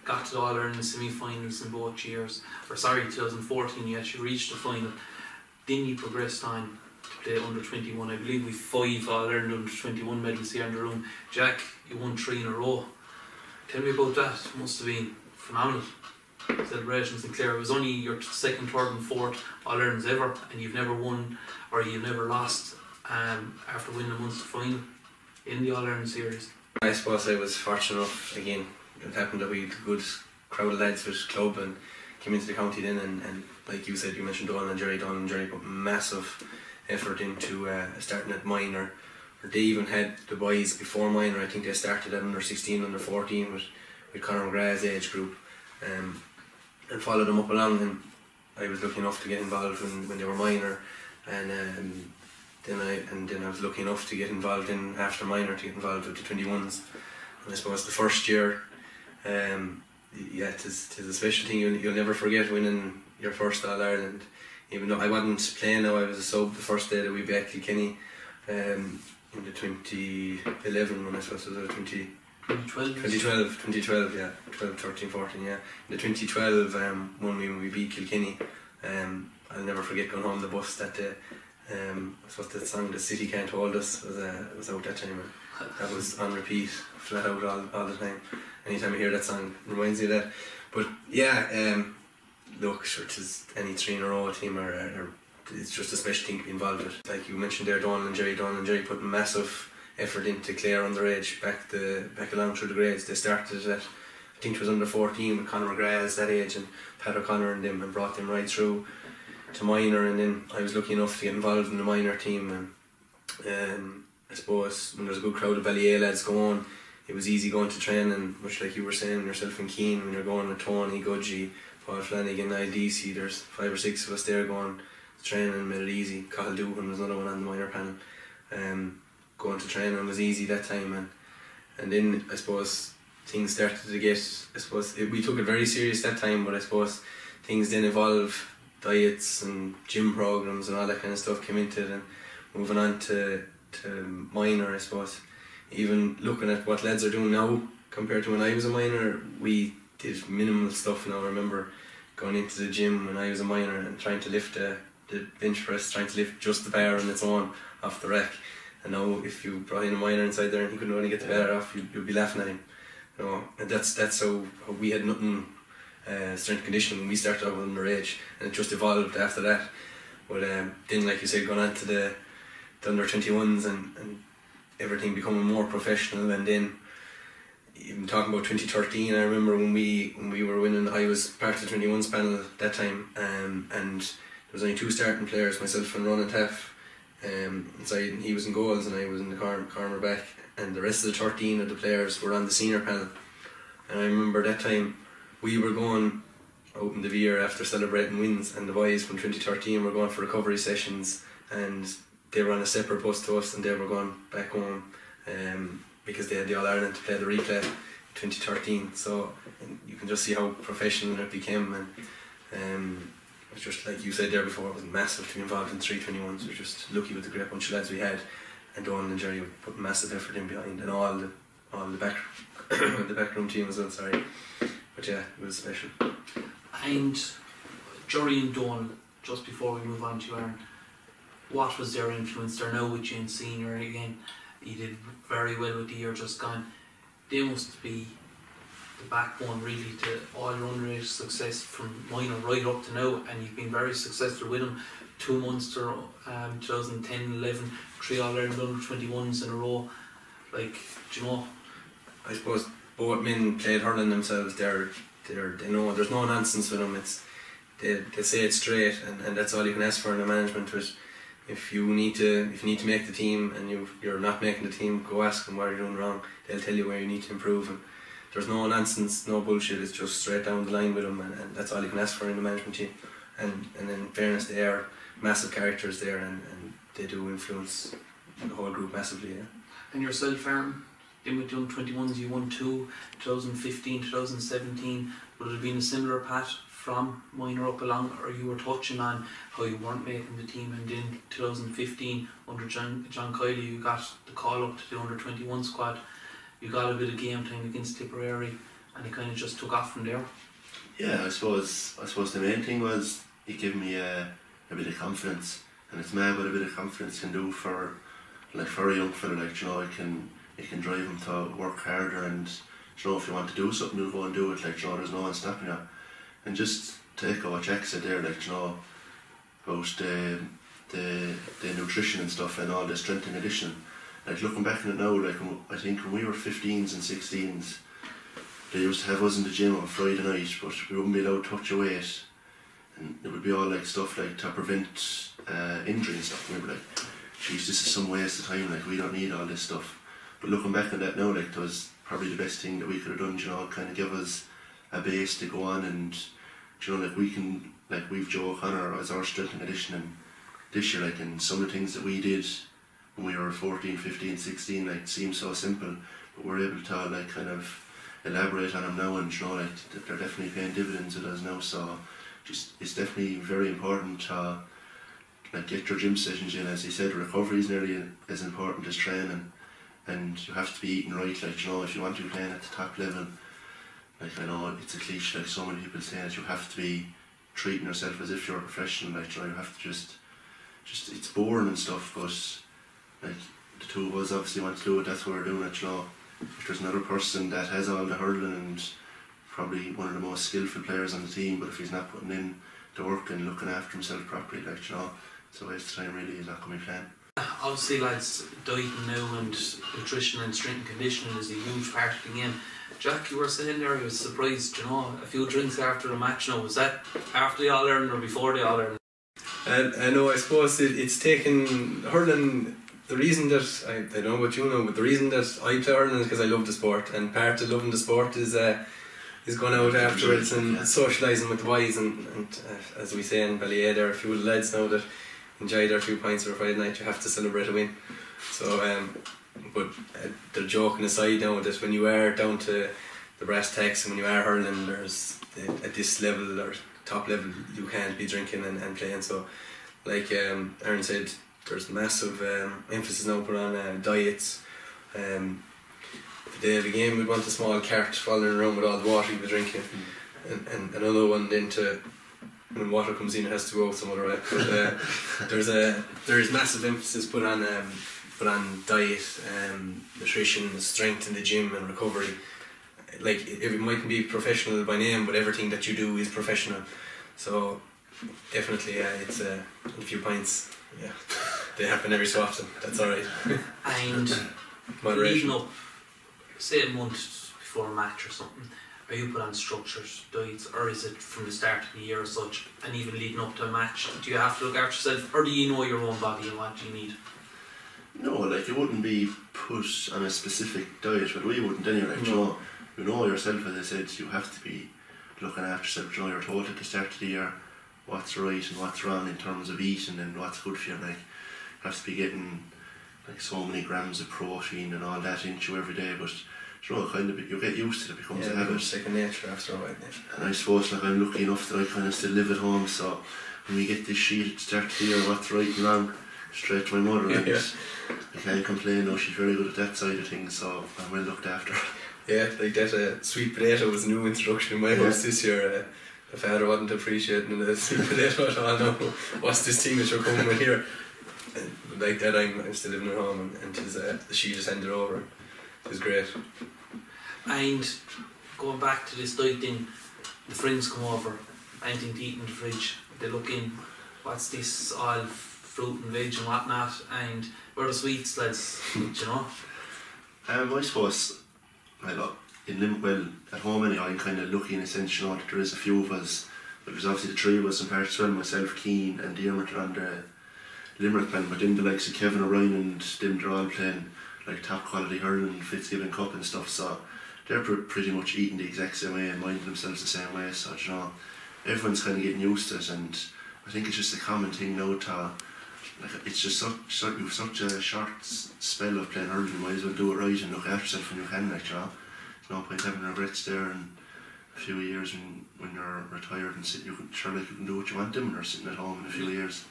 got to the All-Ireland semi-finals in both years, 2014 you actually reached the final, then you progressed on to play under 21. I believe we've 5 All-Ireland under 21 medals here in the room. Jack, you won 3 in a row. Tell me about that. It must have been phenomenal celebrations in Clare. It was only your 2nd, 3rd and 4th All-Irelands ever, and you've never won or you've never lost after winning the Munster final in the All-Ireland series. I suppose I was fortunate enough, again, it happened that we had a good crowd of lads with club and came into the county then, and like you said, you mentioned Donald and Jerry put massive effort into starting at minor. Or they even had the boys before minor. I think they started at under 16, under 14 with Conor McGrath's age group, and followed them up along, and I was lucky enough to get involved when they were minor, and then I was lucky enough to get involved in after minor, to get involved with the 21s. And I suppose the first year, it's a special thing. You'll never forget winning your first All Ireland. Even though I wasn't playing now, I was a sub the first day that we beat Kilkenny in the 2011 when I suppose it was 2012, yeah, 12, 13, 14, yeah. In the 2012 when we beat Kilkenny, I'll never forget going home the bus that day. I suppose that song, The City Can't Hold Us, was out that time. That was on repeat, flat out all the time. Anytime I hear that song, it reminds me of that. But yeah, look, sure, it is any 3 in a row team, or it's just a special thing to be involved with. Like you mentioned there, Donald and Jerry put massive effort into Clare underage back along through the grades. They started at, I think it was under 14 with Conor McGrath's that age, and Pat O'Connor and them, and brought them right through to minor. And then I was lucky enough to get involved in the minor team, and I suppose when there's a good crowd of Ballyea lads going, it was easy going to training, much like you were saying yourself and Keane, when you're going with Tony, Gudgie, Paul Flanagan, IDC, there's 5 or 6 of us there going to training, made it easy. Cathal Doohan was another one on the minor panel. Going to training was easy that time, and then I suppose things started to get, we took it very serious that time, but I suppose things then evolved, diets and gym programs and all that kind of stuff came into it, and moving on to minor, I suppose. Even looking at what lads are doing now compared to when I was a minor, we did minimal stuff now. I remember going into the gym when I was a minor and trying to lift the bench press, trying to lift just the bar on its own off the rack. And now if you brought in a minor inside there and he couldn't only get the bar off, you'd be laughing at him. You know, and that's how we had nothing strength conditioning when we started out underage, and it just evolved after that. But then, like you said, going on to the under 21s and everything becoming more professional. And then even talking about 2013, I remember when we were winning, I was part of the 21s panel at that time, and there was only 2 starting players, myself and Ron and Taff inside, and he was in goals and I was in the corner back, and the rest of the 13 of the players were on the senior panel. And I remember that time we were going out in the Veer after celebrating wins, and the boys from 2013 were going for recovery sessions, and they were on a separate bus to us, and they were going back home because they had the All Ireland to play the replay 2013. So you can just see how professional it became, and it's just like you said there before, it was massive to be involved in 321s. We're just lucky with the great bunch of lads we had, and Donald and Jerry would put massive effort in behind, and all the back the backroom team as well. Sorry, but yeah, it was special. And Jerry and Donald, just before we move on to Aaron, what was their influence? They're now with you in senior again. You did very well with the year just gone. They must be the backbone really to all your underage success from minor right up to now, and you've been very successful with them. 2 Munster, 2010-11, 3 All-Ireland under-21s in a row. Like, do you know? I suppose both men played hurling themselves. They know there's no nonsense with them. They say it straight, and that's all you can ask for in a management. If you need to make the team and you're not making the team, go ask them what you're doing wrong. They'll tell you where you need to improve. And there's no nonsense, no bullshit. It's just straight down the line with them, and that's all you can ask for in the management team. And in fairness, they are massive characters there, and they do influence the whole group massively. Yeah. And yourself, Aaron, in with the under-21s, you won 2, 2015, 2017. Would it have been a similar path from minor up along, or you were touching on how you weren't making the team, and in 2015 under John Kiley you got the call up to the under-21 squad. You got a bit of game time against Tipperary, and it kind of just took off from there. Yeah, I suppose the main thing was it gave me a bit of confidence, and it's mad what a bit of confidence can do for a young fella. Like, you know, it can drive him to work harder, and, you know, if you want to do something, you'll go and do it. Like, you know, there's no one stopping you. And just to echo what Jack said there, like, you know, about the nutrition and stuff and all the strength and conditioning. Like, looking back on it now, like, I think when we were 15s and 16s, they used to have us in the gym on Friday night, but we wouldn't be allowed to touch your weight, and it would be all like stuff like to prevent injury and stuff. And we were like, geez, this is some waste of time. Like, we don't need all this stuff. But looking back on that now, like, that was probably the best thing that we could have done. You know, kind of give us a base to go on, and, you know, like, we can, like, we've Joe O'Connor as our strength and conditioning this year, like, and some of the things that we did when we were 14, 15, 16, like, seem so simple, but we're able to, like, kind of elaborate on them now, and, you know, like, they're definitely paying dividends with us now. So just, it's definitely very important to, like, get your gym sessions in. As he said, recovery is nearly as important as training, and you have to be eating right. Like, you know, if you want to be playing at the top level, like, I know it's a cliche, like so many people say it, you have to be treating yourself as if you're a professional. Like, you know, you have to just it's boring and stuff, but, like, the two of us obviously want to do it. That's why we're doing it. You know, if there's another person that has all the hurling and probably one of the most skillful players on the team, but if he's not putting in the work and looking after himself properly, like, you know, it's a waste of time really. He's not going to be playing. Obviously, lads, dieting now and nutrition and strength and conditioning is a huge part of the game. Jack, you were saying there you were surprised, you know, a few drinks after the match. Now, was that after the All-Ireland or before the All-Ireland? I know, I suppose it's taken hurling. The reason that I don't know what you know, but the reason that I play hurling is because I love the sport, and part of loving the sport is going out afterwards and socialising with the boys, and as we say in Ballyea, there are a few of the lads now that enjoy their 2 pints on a Friday night. You have to celebrate a win. So, but the joking aside now, that when you are down to the brass tacks and when you are hurling, there's at this level or top level you can't be drinking and playing. So, like Aaron said, there's massive emphasis now put on diets. The day of the game we'd want a small cart following around with all the water you'd be drinking, and another one then to, when water comes in, it has to go out some other way. But there's massive emphasis put on diet, nutrition, strength in the gym, and recovery. Like, it mightn't be professional by name, but everything that you do is professional. So definitely, it's a few pints. Yeah, they happen every so often. That's alright. And leading up, say a month before a match or something, are you put on structured diets, or is it from the start of the year as such, and even leading up to a match, do you have to look after yourself, or do you know your own body and what you need? No, like, it wouldn't be put on a specific diet, but we wouldn't anyway. Like, no. You know yourself, as I said, you have to be looking after yourself. You know, you're told at the start of the year what's right and what's wrong in terms of eating and what's good for you. Like, you have to be getting, like, so many grams of protein and all that into you every day, but you know, kind of, you get used to it, it becomes a Yeah, habit. it's second nature after a while. And I suppose like I'm lucky enough that I kind of still live at home, so when we get this sheet at the start of the year, what's right and wrong, straight to my mother, and I can't complain. No, she's very good at that side of things, so I'm well looked after. Yeah, like that sweet potato was a new introduction in my house this year. The father wasn't appreciating the sweet potato at all. No, what's this thing that you're coming with here? And like that, I'm still living at home, and she just handed it over. It was great. And going back to this diet thing, the friends come over, anything to eat in the fridge, they look in, what's this, all fruit and veg and whatnot, and where are the sweets, lads, do you know? I suppose, well, at home anyway, I'm kind of lucky in a sense, you know, that there is a few of us, but there's obviously the three of us in part as well, myself, Keane and Dermot are on the Limerick plan, but then the likes of Kevin O'Ryan and them, they're all playing like top quality hurling, Fitzgibbon Cup and stuff, so they're pretty much eating the exact same way and minding themselves the same way, so you know, everyone's kind of getting used to it, and I think it's just a common thing now to, like, it's just such a short spell of playing hurling, you might as well do it right and look after yourself when you can, like, you know. There's no point having regrets there in a few years when you're retired and you can do what you want them when you're sitting at home in a few years.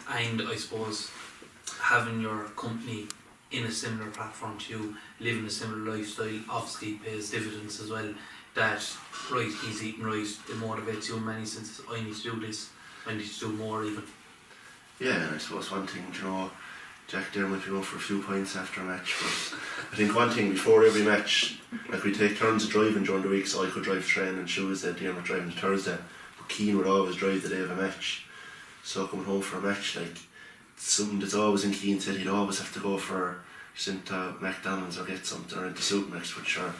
And I suppose having your company in a similar platform to you, living a similar lifestyle, obviously pays dividends as well. That, right, he's eating right, it motivates you in many senses. I need to do this, I need to do more even. Yeah, and I suppose one thing, you know, Jack there might be going for a few pints after a match, but I think one thing before every match, like, we take turns of driving during the week, so I could drive train on Tuesday, Dermot driving Thursday, but Keane would always drive the day of a match. So coming home for a match, like, something that's always in Keane's head, he'd always have to go for into McDonald's or get something, or into Supermax, which are,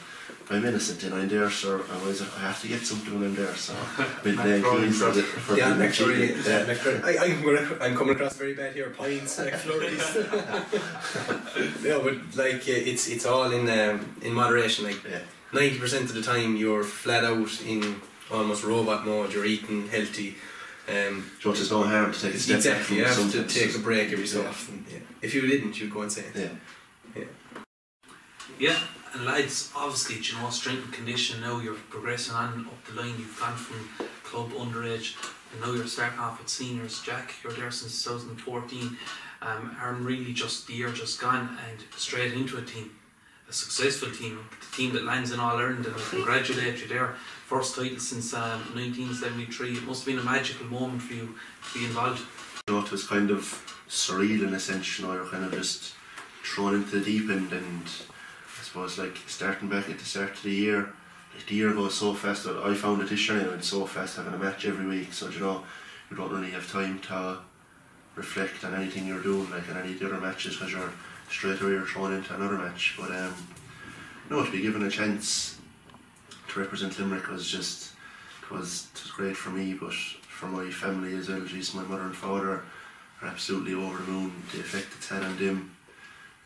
I'm innocent and I'm there, so I have to get something when I'm there, so I've been playing Keane's for yeah, I'm coming across very bad here, pints, McFlurries. No, but like, it's all in moderation, like 90% of the time you're flat out in almost robot mode, you're eating healthy. So there's no harm to take a step back. Exactly, you have to take a break every so often. Yeah. If you didn't, you'd go insane. Yeah, and lads, obviously, you know, strength and condition, now you're progressing on up the line, you've gone from club underage, and now you're starting off with seniors. Jack, you're there since 2014, Aaron, really just the year just gone, and straight into a team, a successful team, the team that lands in All-Ireland, and I congratulate you there. First title since 1973. It must have been a magical moment for you to be involved. You know, it was kind of surreal in a sense, you know, you're kind of just thrown into the deep end, and I suppose, like, starting back at the start of the year, like, the year goes so fast. I found it this year, it went so fast having a match every week, so you know, you don't really have time to reflect on anything you're doing, like in any of the other matches, because you're straight away you're thrown into another match. But no, to be given a chance to represent Limerick was just, it was great for me, but for my family as well. Geez, my mother and father are absolutely over the moon, the effect it's had on them.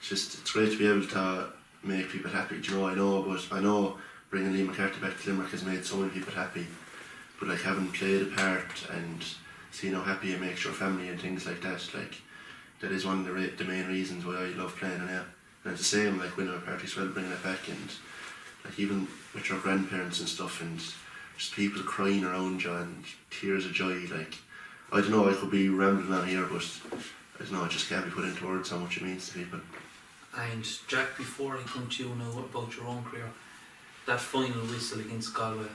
It's great to be able to make people happy, do you know, I know bringing Liam McCarthy back to Limerick has made so many people happy, but like, having played a part and seeing how happy it makes your family and things like that, like, that is one of the main reasons why I love playing. And it's the same, like, winning a party as well, bringing it back, and like, even with your grandparents and stuff, and just people crying around you and tears of joy, like, I don't know, I could be rambling on here, but I don't know, I just can't be put into words how much it means to people. And Jack, before I come to you now about your own career, that final whistle against Galway,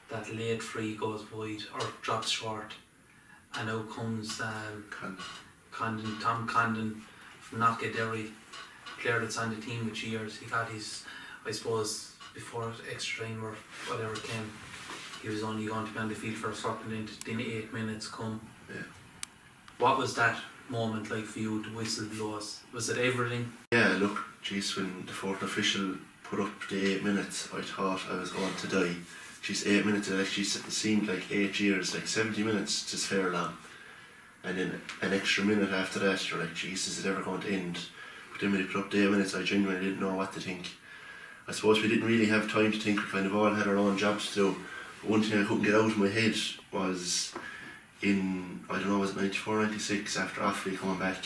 that late free goes wide or drops short, and out comes Tom Condon from Knockadderry, player that's on the team with years. He got his, I suppose, before extra time or whatever came, he was only going to be on the field for a certain then 8 minutes come. Yeah. What was that moment like for you, the whistle blows? Was it everything? Yeah, look, geez, when the fourth official put up the 8 minutes, I thought I was going to die. Geez, 8 minutes, it actually seemed like 8 years, like 70 minutes, just fair long. And then an extra minute after that, you're like, geez, is it ever going to end? But then when they put up the 8 minutes, I genuinely didn't know what to think. I suppose we didn't really have time to think, we kind of all had our own jobs to do. But one thing I couldn't get out of my head was in, I don't know, was it 94, 96, after Offaly coming back,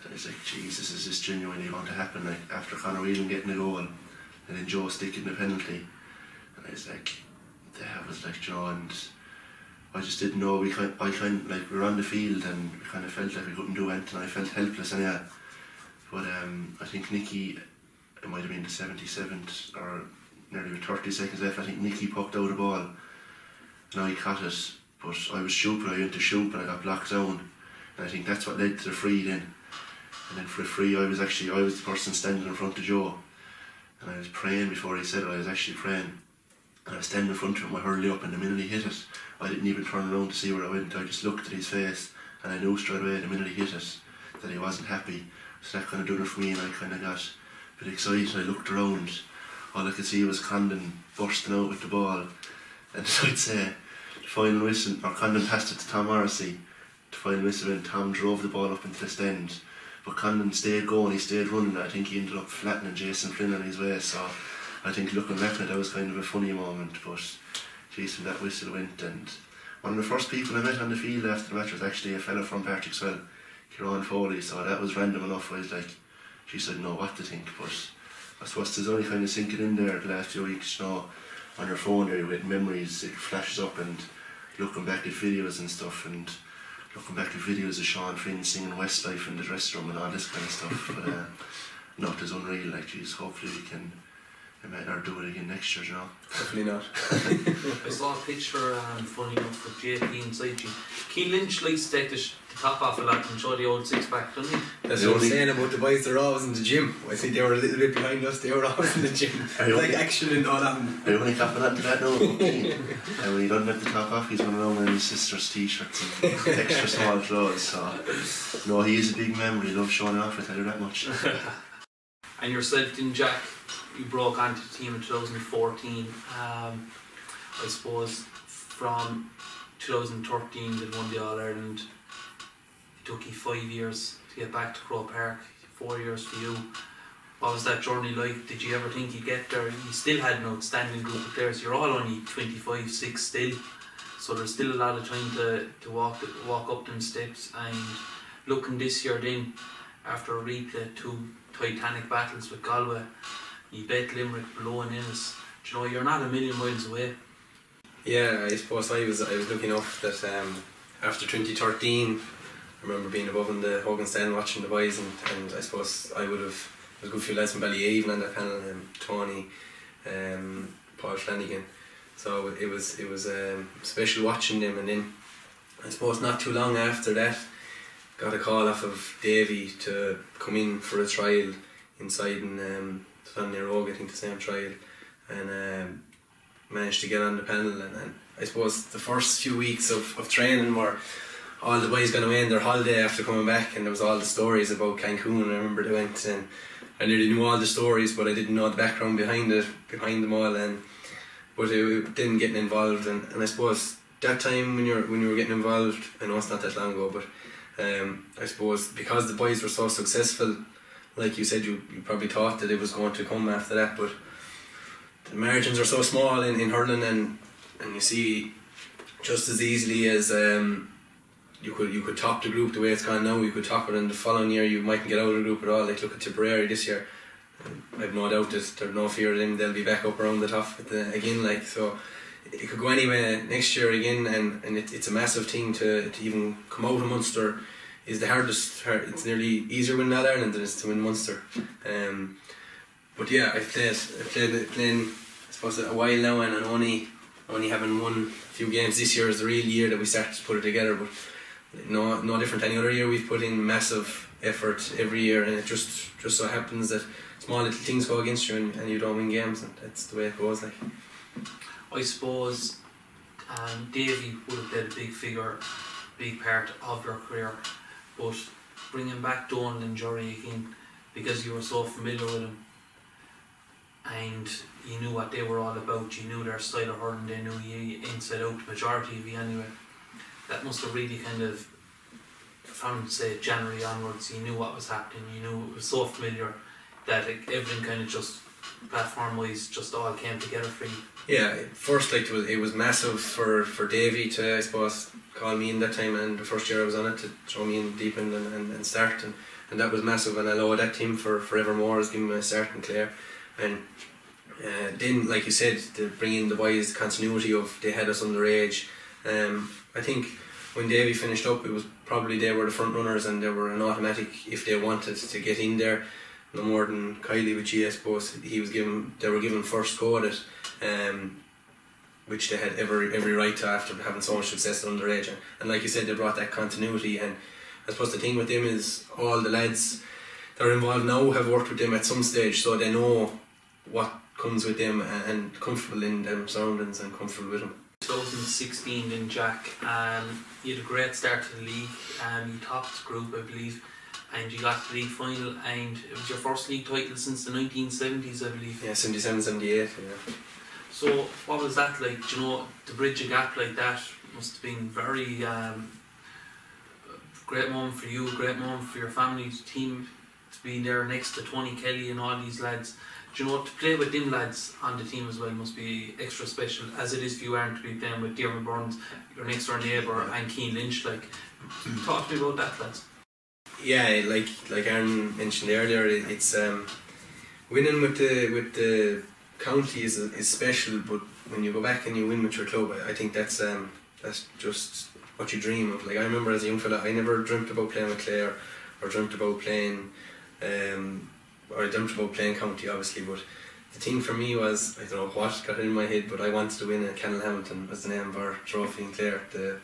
I was like, Jesus, is this genuinely going to happen? Like, after Conor Whelan getting a goal, and then Joe sticking the penalty, and I was like, that was like, you know, and I just didn't know. We were on the field and we kind of felt like we couldn't do anything. I felt helpless anyhow. But I think Nicky, it might have been the 77th or nearly 30 seconds left, I think Nicky poked out the ball and I caught it, but I was shooting, I went to shoot but I got blocked down, and I think that's what led to the free then. And then for the free I was the person standing in front of Joe, and I was praying before he said it. I was actually praying, and I was standing in front of him, I hurled up, and the minute he hit it, I didn't even turn around to see where I went. I just looked at his face and I knew straight away the minute he hit it that he wasn't happy. So that kind of done it for me, and I kind of got a bit excited. I looked around, all I could see was Condon bursting out with the ball, and I'd say the final whistle, or Condon passed it to Tom Morrissey, the final whistle, and Tom drove the ball up into the stand, but Condon stayed going, he stayed running. I think he ended up flattening Jason Flynn on his way, so I think looking back at it, that was kind of a funny moment. But Jason, that whistle went, and one of the first people I met on the field after the match was actually a fella from Partickswell, Kieran Foley, so that was random enough. I was like, she said know what to think, but I suppose there's only kind of sinking in there the last few weeks, you know, on your phone there with memories, it flashes up, and looking back at videos and stuff, and looking back at videos of Sean Finn singing Westlife in the dressing room and all this kind of stuff. But no, it is unreal, like, geez, hopefully we can or do it again next year, you know. Definitely not. I saw a picture, funny enough, with JP inside you. Keane Lynch likes to take the top off a lot and show the old six-pack, doesn't he? That's what I'm saying about the boys, they're always in the gym. I think they were a little bit behind us, they were always in the gym. Like action and all that. I only clapping onto that now. And when he doesn't have the top off, he's running around wearing his sister's t-shirts and extra small clothes. So, no, he is a big man, but he loves showing off, I tell you that much. And yourself, didn't Jack? You broke onto the team in 2014. I suppose from 2013 they won the All-Ireland. It took you 5 years to get back to Croke Park, 4 years for you. What was that journey like? Did you ever think you'd get there? You still had an outstanding group of players. You're all only 25, 6 still. So there's still a lot of time to walk up them steps. And looking this year then, after a replay, 2 titanic battles with Galway, you bet Limerick below and Ennis. Do you know, you're not a million miles away. Yeah, I suppose I was lucky enough that after 2013, I remember being above in the Hogan stand watching the boys, and I suppose I would have, there was a good few lads from Ballyea even on that panel, Tony, Paul Flanagan. So it was special watching them, and then I suppose not too long after that, got a call off of Davy to come in for a trial inside in near Rogue, I think the same trial, and managed to get on the panel, and I suppose the first few weeks of training were all the boys going away on their holiday after coming back, and there was all the stories about Cancun. I remember they went, and I nearly knew all the stories, but I didn't know the background behind them all, but it didn't get involved, and I suppose that time when you were getting involved, I know it's not that long ago, but I suppose because the boys were so successful, like you said, you probably thought that it was going to come after that, but the margins are so small in hurling, and you see just as easily as you could top the group the way it's gone now, you could top it, and the following year you mightn't get out of the group at all. Like look at Tipperary this year, I've no doubt that there's no fear of them, they'll be back up around the top again, like, so it could go anywhere next year again, and it's a massive thing to even come out of Munster. Is the hardest. It's nearly easier winning All Ireland than it is to win Munster. But yeah, I've playing I suppose a while now, and only having won a few games this year is the real year that we started to put it together. But no different than any other year. We've put in massive effort every year, and it just so happens that small little things go against you, and you don't win games, and that's the way it goes. Like, I suppose Davy would have played a big part of your career. But bringing back Donald and Jury again, because you were so familiar with them and you knew what they were all about, you knew their style of hurling, they knew you inside out, the majority of you anyway, that must have really kind of, from say January onwards, you knew what was happening, you knew it was so familiar that everything kind of just platform wise just all came together for you. Yeah, first like it was massive for Davy to, I suppose, call me in that time, and the first year I was on it, to throw me in deep end and start, and that was massive, and I owe that team for forevermore as giving me a start in Clare. And Then, like you said, to bring in the boys, continuity of they had us underage. I think when Davy finished up, it was probably they were the front runners and they were an automatic if they wanted to get in there. No more than Kylie with G, I suppose. They were given first go at it, which they had every right to after having so much success at underage. And like you said, they brought that continuity. And I suppose the thing with them is all the lads that are involved now have worked with them at some stage, so they know what comes with them and comfortable in them surroundings and comfortable with them. 2016 then, Jack, you had a great start to the league. You topped the group, I believe, and you got to the league final, and it was your first league title since the 1970s, I believe. Yeah, 77, 78, yeah. So what was that like? Do you know, to bridge a gap like that must have been very great moment for you, great moment for your family, team, to be there next to Tony Kelly and all these lads. Do you know, to play with them lads on the team as well must be extra special, as it is if you aren't to be playing with Dermot Burns, your next door neighbour, and Keane Lynch. Like, talk to me about that, lads. Yeah, like Aaron mentioned earlier, it's winning with the county is special, but when you go back and you win with your club, I think that's just what you dream of. Like, I remember as a young fella, I never dreamt about playing with Clare or dreamt about playing or I dreamt about playing county, obviously, but the thing for me was, I don't know what got in my head, but I wanted to win a Kennel Hamilton, was the name of our trophy in Clare, the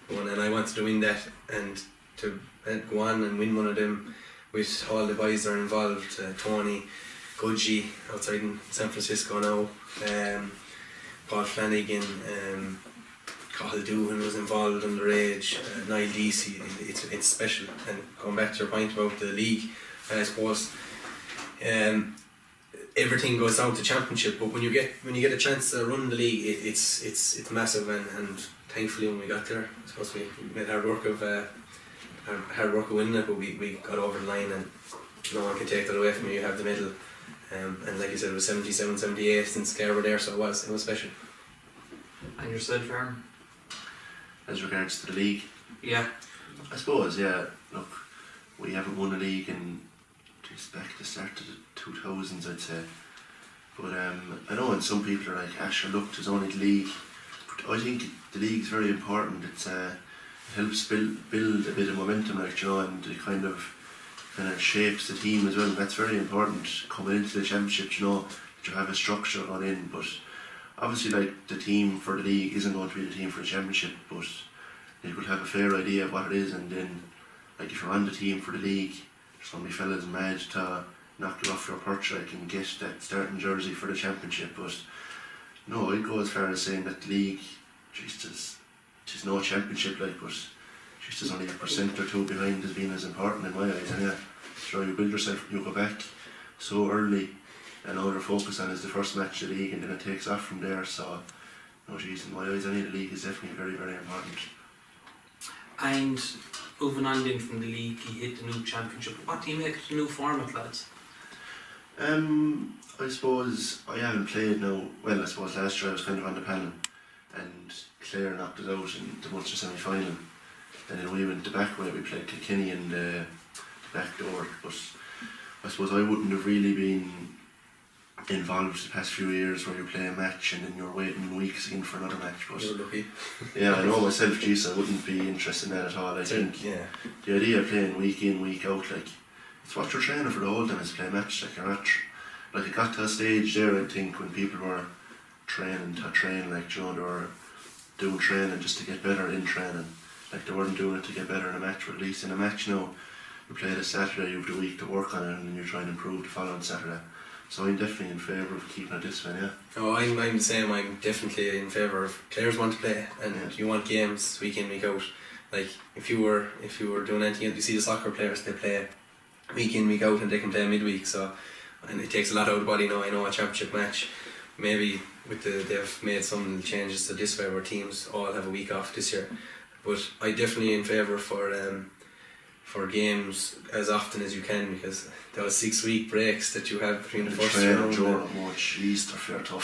one, and I wanted to win that and to go on and win one of them with all the boys that are involved, Tony, Gudgie outside in San Francisco now, Paul Flanagan, Cathal Doohan was involved underage, Niall Deasy. It's special. And going back to your point about the league, I suppose everything goes down to championship, but when you get a chance to run the league, it's massive, and thankfully when we got there, I suppose we made hard work of winning it, but we got over the line, and no one can take that away from you. You have the medal, and like you said, it was 77, 78 since Clare were there, so it was special. And yourself, Aaron? As regards to the league, yeah, I suppose, yeah. Look, we haven't won a league in just back to the start of the 2000s, I'd say. But I know, and some people are like, Asher, look, there's only the league. But I think the league's very important. It helps build a bit of momentum, like, you know, and it kind of shapes the team as well. That's very important coming into the championship, you know, that you have a structure on in. But obviously, like, the team for the league isn't going to be the team for the championship, but you could have a fair idea of what it is, and then, like, if you're on the team for the league, there's going to be fellas mad to knock you off your perch, like, and get that starting jersey for the championship. But no, I'd go as far as saying that the league, just is no championship, like, but just is only 1% or 2% behind as being as important in my eyes. And yeah, so you build yourself, you go back so early, and all your focus on is the first match of the league, and then it takes off from there. So, no, geez, in my eyes, the league is definitely very, very important. And moving on then from the league, you hit the new championship. What do you make of the new format, lads? I suppose I haven't played now. Well, I suppose last year I was kind of on the panel, and Clare knocked us out in the Munster semi-final, and then we went the back way. We played Kilkenny in the back door. But I suppose I wouldn't have really been involved the past few years where you play a match and then you're waiting weeks again for another match. But you're lucky. Yeah, I know myself, geez, I wouldn't be interested in that at all. I think the idea of playing week in, week out, like, it's what you're training for the whole time, is to play a match. Like, you're not like, it got to a stage there, I think, when people were training to train, like, you know, they were doing training just to get better in training. Like, they weren't doing it to get better in a match. But at least in a match now, you play this Saturday, you have the week to work on it, and then you try and improve the following Saturday. So I'm definitely in favour of keeping it this way, yeah. Oh, I'm the same. I'm definitely in favour of players want to play, and you want games week in, week out. Like, if you were doing anything, you see the soccer players, they play week in, week out, and they can play midweek. So, and it takes a lot out of the body. Now, I know a championship match, maybe they've made some changes to this way where teams all have a week off this year. But I definitely in favour for games as often as you can, because those 6 week breaks that you have between the first round,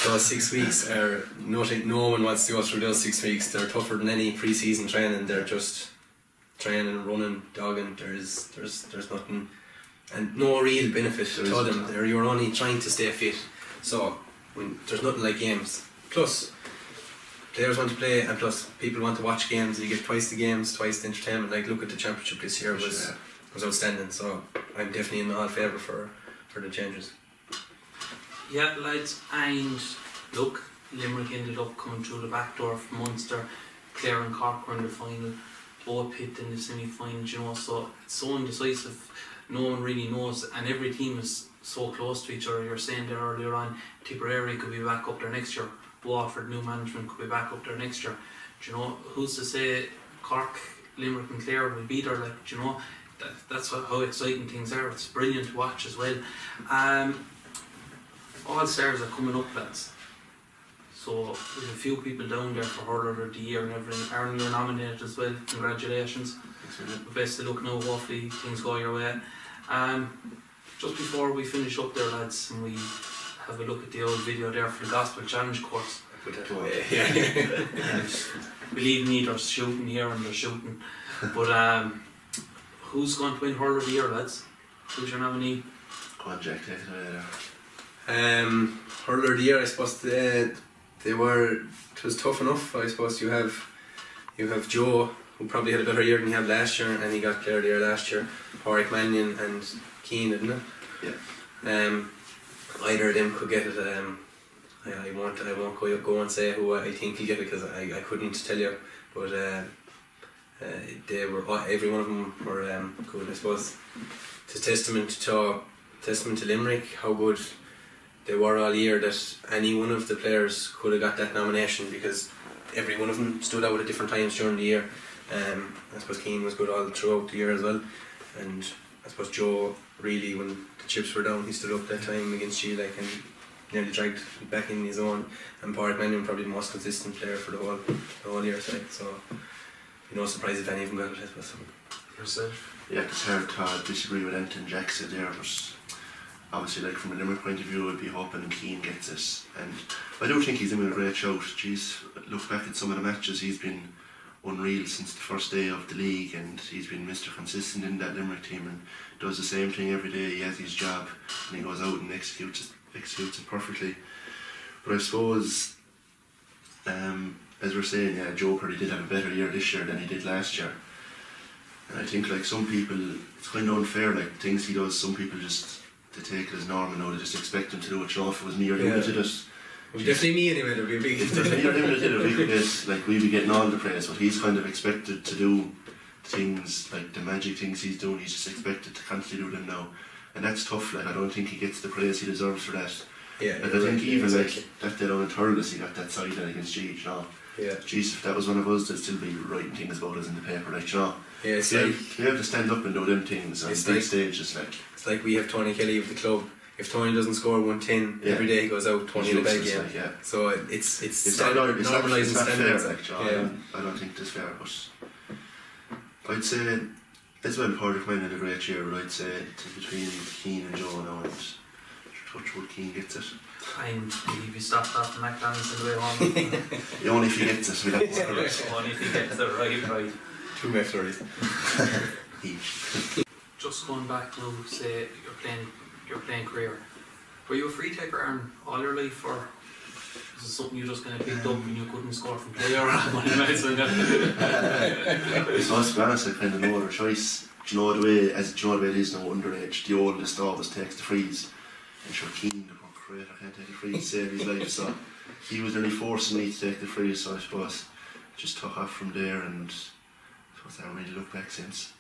those 6 weeks are nothing. No one wants to go through those 6 weeks. They're tougher than any pre-season training. They're just training, running, dogging. There's nothing, and no real benefit to them. You're only trying to stay fit. So when there's nothing like games. Plus, players want to play, and plus people want to watch games, and you get twice the games, twice the entertainment. Like, look at the championship this year was outstanding. So I'm definitely in all favour for the changes. Yeah, lads, and look, Limerick ended up coming through the back door from Munster. Clare and Cork were in the final, both picked in the semi-final, you know, so it's so indecisive. No one really knows, and every team is so close to each other. You were saying there earlier on, Tipperary could be back up there next year. Waterford, new management, could be back up there next year. Do you know, who's to say Cork, Limerick and Clare will beat her? Like, do you know, that's how exciting things are. It's brilliant to watch as well. All stars are coming up, lads. So there's a few people down there for Hurler of the Year and everything. Aaron, you're nominated as well. Congratulations. Best of luck now. Hopefully things go your way. Just before we finish up there, lads, and we have a look at the old video there for the Gospel Challenge course. Believe me, they're shooting here and they're shooting. But who's going to win Hurler of the Year, lads? Who's your nominee? Go on, Jack, take it away there. Hurler of the Year, I suppose it was tough enough. I suppose you have Joe, who probably had a better year than he had last year, and he got Player of the Year last year. Warwick Mannion and Keane, didn't it? Yeah. Either of them could get it. I won't go and say who I think he'll get it, because I couldn't tell you. But they were, every one of them were good. I suppose it's a testament to Limerick, how good they were all year, that any one of the players could have got that nomination, because every one of them stood out at different times during the year. I suppose Keane was good all throughout the year as well, and I suppose Joe, really, when the chips were down, he stood up that time against Gillane and nearly dragged it back in his own. And Warwick Mannion, probably the most consistent player for the whole year side. So no surprise if any of them got it, I suppose. Yourself? Yeah, it's hard to disagree with anything Jack said there, but obviously, like, from a Limerick point of view, I'd be hoping Keane gets it. And I do think he's in a great shout. Jeez, look back at some of the matches, he's been unreal since the first day of the league, and he's been Mr. Consistent in that Limerick team and does the same thing every day. He has his job and he goes out and executes it perfectly. But I suppose, as we're saying, yeah, Joe probably did have a better year this year than he did last year. And I think, like, some people, it's kind of unfair, like, things he does, some people just, they take it as normal now, they just expect him to do it. You know, if it was me or him that did it, definitely me anyway, there'd be a big... If it was me or him that did it, we could get, like, we'd be getting all the praise, but he's kind of expected to do things, like the magic things he's doing, he's just expected to constantly do them now. And that's tough. Like, I don't think he gets the praise he deserves for that. Yeah, like, I think even like that day down in Hurleys, he got that side against G, you know. Yeah. Jeez, if that was one of us, they'd still be writing things about us in the paper, like, you know. Yeah, it's like, like, you have to stand up and do them things on big stages, like. It's like we have Tony Kelly with the club. If Tony doesn't score 110 every day, he goes out 20 in a bad game. Like, so it's normalising standards. Like, I don't think that's fair, but I'd say as well, Warwick Mannion had a great year, but I'd say it's between Keane and Joe now, and touchwood Keane gets it. And if you stopped off the McDonald's on the way home. Only if he gets it, we'll have to score it. Only if he gets it right. 2 McFlurries. Each. Just going back now, say your playing career. Were you a free taker, Aaron, all your life, or is it something you just kind of picked up and you couldn't score from play, or what you might say? So to be honest, I kind of no other choice. Do you know the way it is now underage? The oldest always takes the frees, and sure, Keane, the poor creator, can't take the frees to save his life. So he was nearly forcing me to take the frees. So I suppose just took off from there, and I suppose I haven't really looked back since.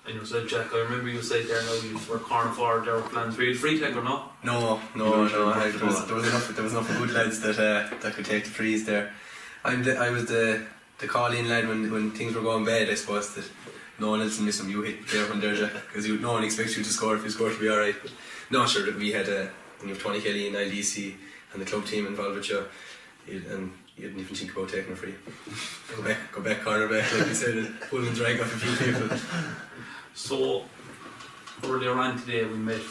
And yourself, Jack, I remember you said there now you were corner forward, there were plans for you. Free take or not? No. There was enough good lads that could take the frees there. I was the call-in lad when things were going bad, I suppose, that no one else missed them. You hit there when there, Jack, because no one expects you to score. If you score, to be alright. But no, sure, that we had when you have Tony Kelly and IDC and the club team involved with you, and you didn't even think about taking a free. Go back corner back, like you said, pull and drag off a few people. So earlier on today we met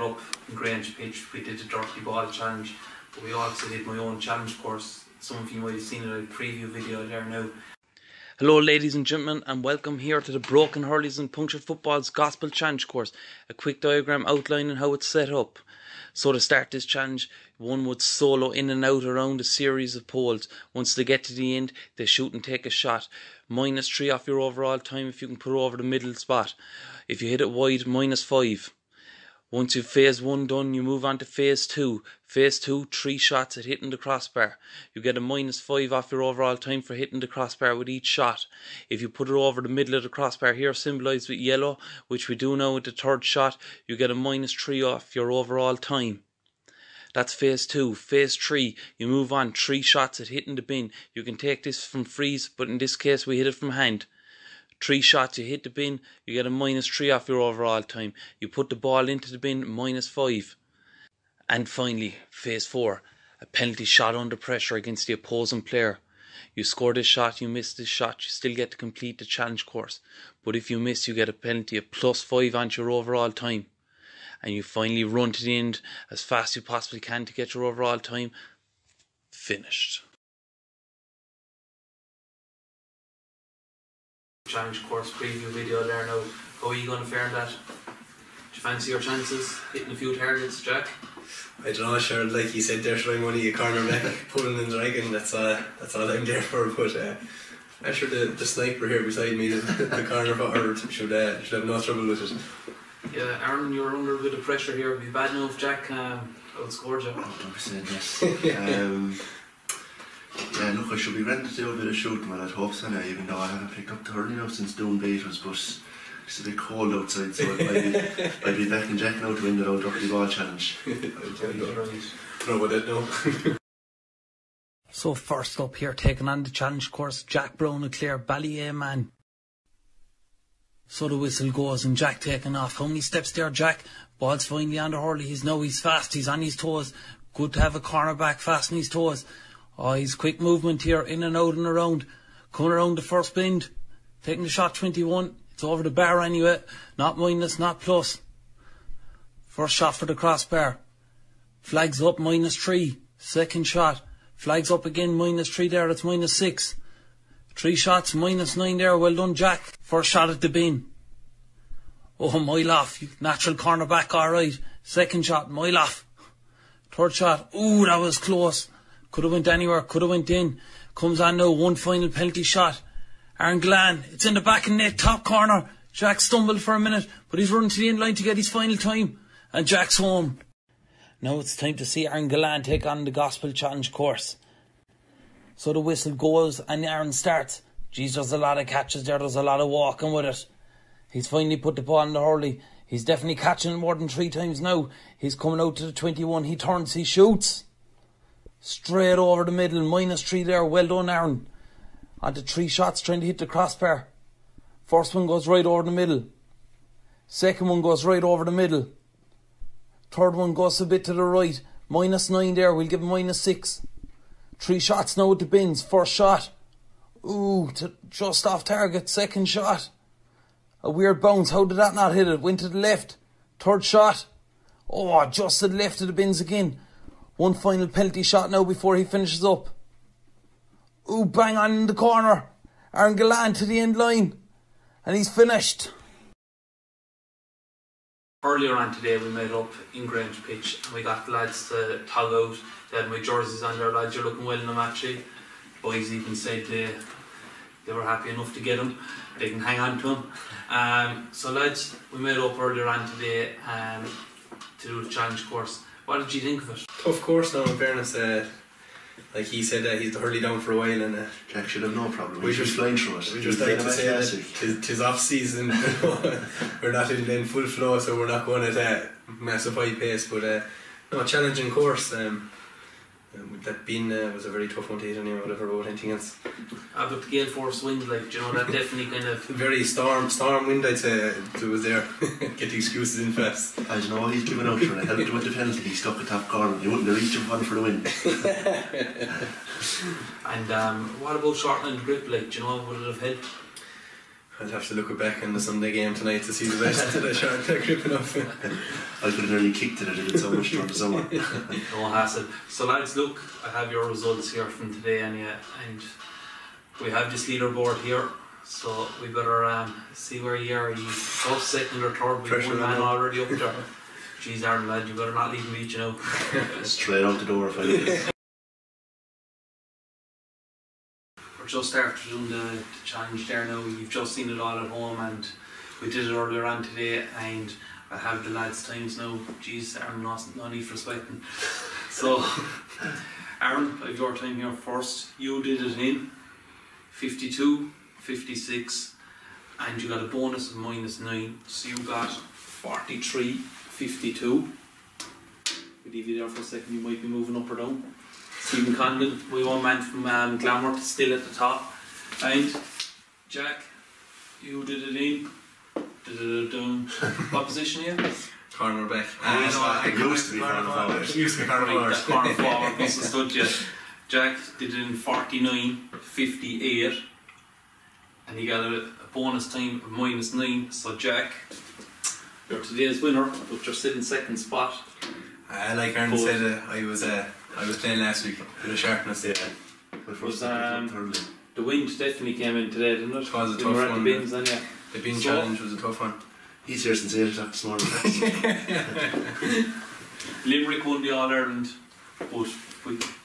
up in Grange Pitch. We did the dirty ball challenge, but we also did my own challenge course. Some of you might have seen it in a preview video there now. Hello ladies and gentlemen, and welcome here to the Broken Hurleys and Punctured Football's Gospel Challenge course. A quick diagram outlining how it's set up. So to start this challenge, one would solo in and out around a series of poles. Once they get to the end, they shoot and take a shot. -3 off your overall time if you can put it over the middle spot. If you hit it wide, -5. Once you've phase 1 done, you move on to phase 2. Phase 2, 3 shots at hitting the crossbar. You get a -5 off your overall time for hitting the crossbar with each shot. If you put it over the middle of the crossbar here, symbolised with yellow, which we do now with the third shot, you get a -3 off your overall time. That's phase 2. Phase 3, you move on 3 shots at hitting the bin. You can take this from freeze, but in this case we hit it from hand. 3 shots, you hit the bin, you get a -3 off your overall time. You put the ball into the bin, -5. And finally, phase 4, a penalty shot under pressure against the opposing player. You score this shot, you miss this shot, you still get to complete the challenge course. But if you miss, you get a penalty of +5 onto your overall time. And you finally run to the end as fast as you possibly can to get your overall time finished. Challenge course preview video there now. How are you going to fare in that? Do you fancy your chances hitting a few targets, Jack? I don't know, sure, like you said there, should I'm only a cornerback pulling and dragging, that's all I'm there for, but I'm sure the sniper here beside me, the corner forward, should have no trouble with it. Yeah, Aaron, you're under a bit of pressure here. It'd be bad enough, Jack outscored you. 100%, yes. Yeah, look, I should be ready to do a bit of shooting, well, I'd hope so now, even though I haven't picked up the hurling now since doing beaters, but it's a bit cold outside, so I'd be back and Jack now to win the old dirty ball challenge. No, but it, no. So first up here, taking on the challenge course, Jack Browne of Clare, Ballyeman. So the whistle goes and Jack taking off. How many steps there, Jack? Ball's finally on the hurley. He's fast, he's on his toes. Good to have a cornerback fast on his toes. Oh, he's quick movement here, in and out and around. Coming around the first bend. Taking the shot 21. It's over the bar anyway. Not minus, not plus. First shot for the crossbar. Flags up, -3. Second shot. Flags up again, -3 there, it's -6. 3 shots, -9 there, well done Jack. First shot at the bin. Oh, mile off, natural cornerback, alright. Second shot, mile off. Third shot, ooh, that was close. Could have went anywhere, could have went in. Comes on now, one final penalty shot. Aaron Gillane, it's in the back of net, top corner. Jack stumbled for a minute, but he's running to the end line to get his final time. And Jack's home. Now it's time to see Aaron Gillane take on the Gospel Challenge course. So the whistle goes and Aaron starts. Geez, there's a lot of catches there, there's a lot of walking with it. He's finally put the ball in the hurley. He's definitely catching it more than 3 times now. He's coming out to the 21, he turns, he shoots. Straight over the middle, -3 there, well done Aaron. On to 3 shots trying to hit the crossbar. First one goes right over the middle. Second one goes right over the middle. Third one goes a bit to the right. -9 there, we'll give him -6. 3 shots now with the bins. First shot. Ooh, just off target. Second shot. A weird bounce. How did that not hit it? Went to the left. Third shot. Oh, just to the left of the bins again. One final penalty shot now before he finishes up. Ooh, bang on in the corner. Aaron Gillane to the end line. And he's finished. Earlier on today we made up in Grange pitch and we got the lads to tog out. They had my jerseys on there, lads, you're looking well in them actually. Boys even said they were happy enough to get them. They can hang on to them. So lads, we made up earlier on today to do the challenge course. What did you think of it? Tough course now, in fairness. Like he said, he's the hurley down for a while, and Jack should have no problem. We just flying through it. We just like to say that tis off season. We're not in full flow, so we're not going at massive high pace. But no, challenging course. That being was a very tough one to hit anyway, whatever about anything else. But the gale force wind, like, you know, that definitely kind of... Very storm wind, I'd say, it was there. Get the excuses in fast. I don't know, he's given out for it. Helped with the penalty, he stuck a top corner. He wouldn't have reached him one for the win. And what about shortening the grip, like, do you know, would it have helped? I'll have to look back on the Sunday game tonight to see the rest of the short grip enough. I could have nearly kicked it, I did it so much during the summer. No hassle. So lads, look, I have your results here from today and We have this leaderboard here, so we better see where you are. You first, second or third, we have one man already up there. Jeez, Aaron lad, you better not leave me, you know. Straight out the door if I leave. We're just after doing the challenge there now. You've just seen it all at home, and we did it earlier on today, and I have the lads' times now. Jeez, Aaron, no need for sweating. So, Aaron, I have your time here first. You did it in 52, 56, and you got a bonus of -9, so you got 43, 52. We leave you there for a second, you might be moving up or down. Stephen Condon, my one man from Glamorth, still at the top. And Jack, you did it in. Down. What position are you? Corner back. It used to be corner forward. Used to be corner forward. Corner forward, must have stood you. Jack did it in 49, 58. And he got a bonus time of -9. So Jack, you're today's winner, but you're still in second spot. Like Aaron said, I was playing last week. Bit of sharpness. Yeah. My first Hurley. The wind definitely came in today, didn't it? It was a tough one. The bins, and yeah. The bin challenge was a tough one. Easier since 8 o'clock this morning. Limerick won the All-Ireland, but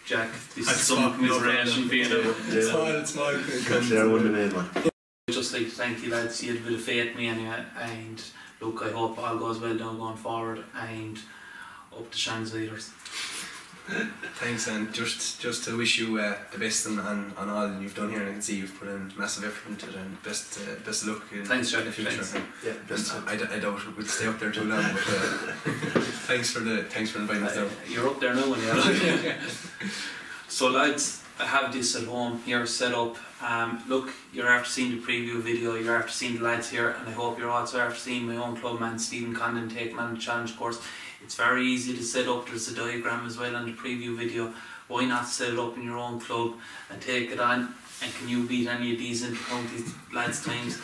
Jack, this is some commiseration being out. It's small. Clare won the main one. I'd just like to thank you lads, you had a bit of faith in me anyway, and look, I hope all goes well now going forward, and up the Shan's leaders. Thanks, and just to wish you the best on all you've done here. And I can see you've put in massive effort into it, and best of luck in the future. Thanks. Yeah, best. I doubt we'll stay up there too long, but thanks for inviting us down. You're up there now, yeah. So lads, I have this at home here set up. Look, you're after seeing the preview video, you're after seeing the lads here, and I hope you're also after seeing my own club man Stephen Condon taking on the challenge course. It's very easy to set up. There's a diagram as well on the preview video. Why not set it up in your own club and take it on? And can you beat any of these inter-county lads' times?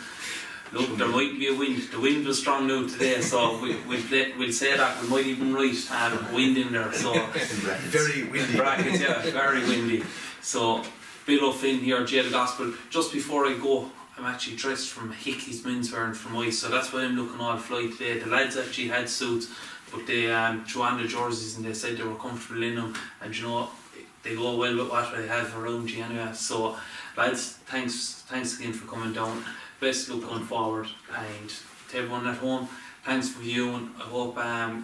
Look, there might be a wind. The wind was strong now today, so we'll say that. We might even write wind in there. So very windy. Brackets, yeah, very windy. So Bill O'Flynn here, GAA The Gospel. Just before I go, I'm actually dressed from Hickey's menswear and from ice, so that's why I'm looking all fly today. The lads actually had suits, but they threw on the jerseys and they said they were comfortable in them, and you know, they go well with what I have around you anyway. So lads, thanks again for coming down. Best luck going forward, and to everyone at home, thanks for viewing. I hope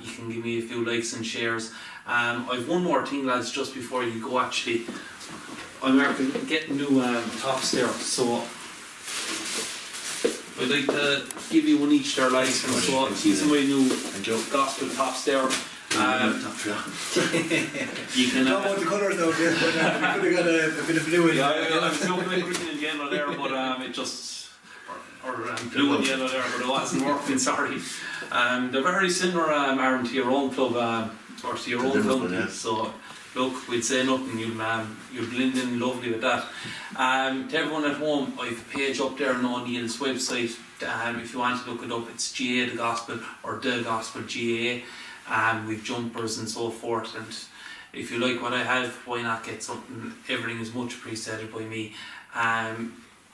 you can give me a few likes and shares. I've one more thing lads, just before you go actually. I'm getting new tops there, so I'd like to give you one each there, lads. So these are my new gospel tops there. You can. Don't want the colours though, we could have got a bit of blue in. Yeah, I was looking at green and yellow there, but it just or blue and yellow there, but it wasn't working. Sorry. They're very similar, Aaron, to your own club or to your own county. Yeah. So look, we'd say nothing. You'll blend in lovely with that. To everyone at home, I've a page up there on O'Neill's website. If you want to look it up, it's GAA The Gospel or The Gospel GAA. With jumpers and so forth, and if you like what I have, why not get something? Everything is much appreciated by me.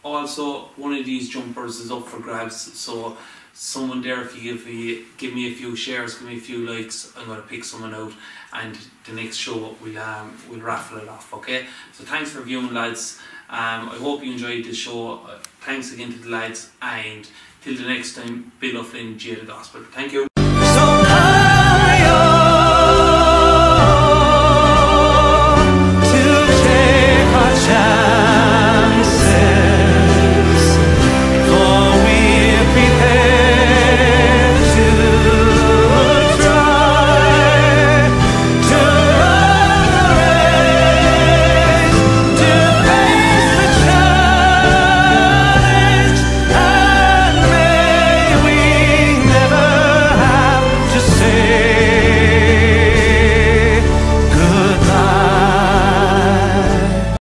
Also, one of these jumpers is up for grabs, so someone there, if you give me a few shares, give me a few likes, I'm going to pick someone out, and the next show we'll raffle it off. Okay, so thanks for viewing lads. I hope you enjoyed the show. Thanks again to the lads, and till the next time, Bill O'Flynn, GAA The Gospel. Thank you.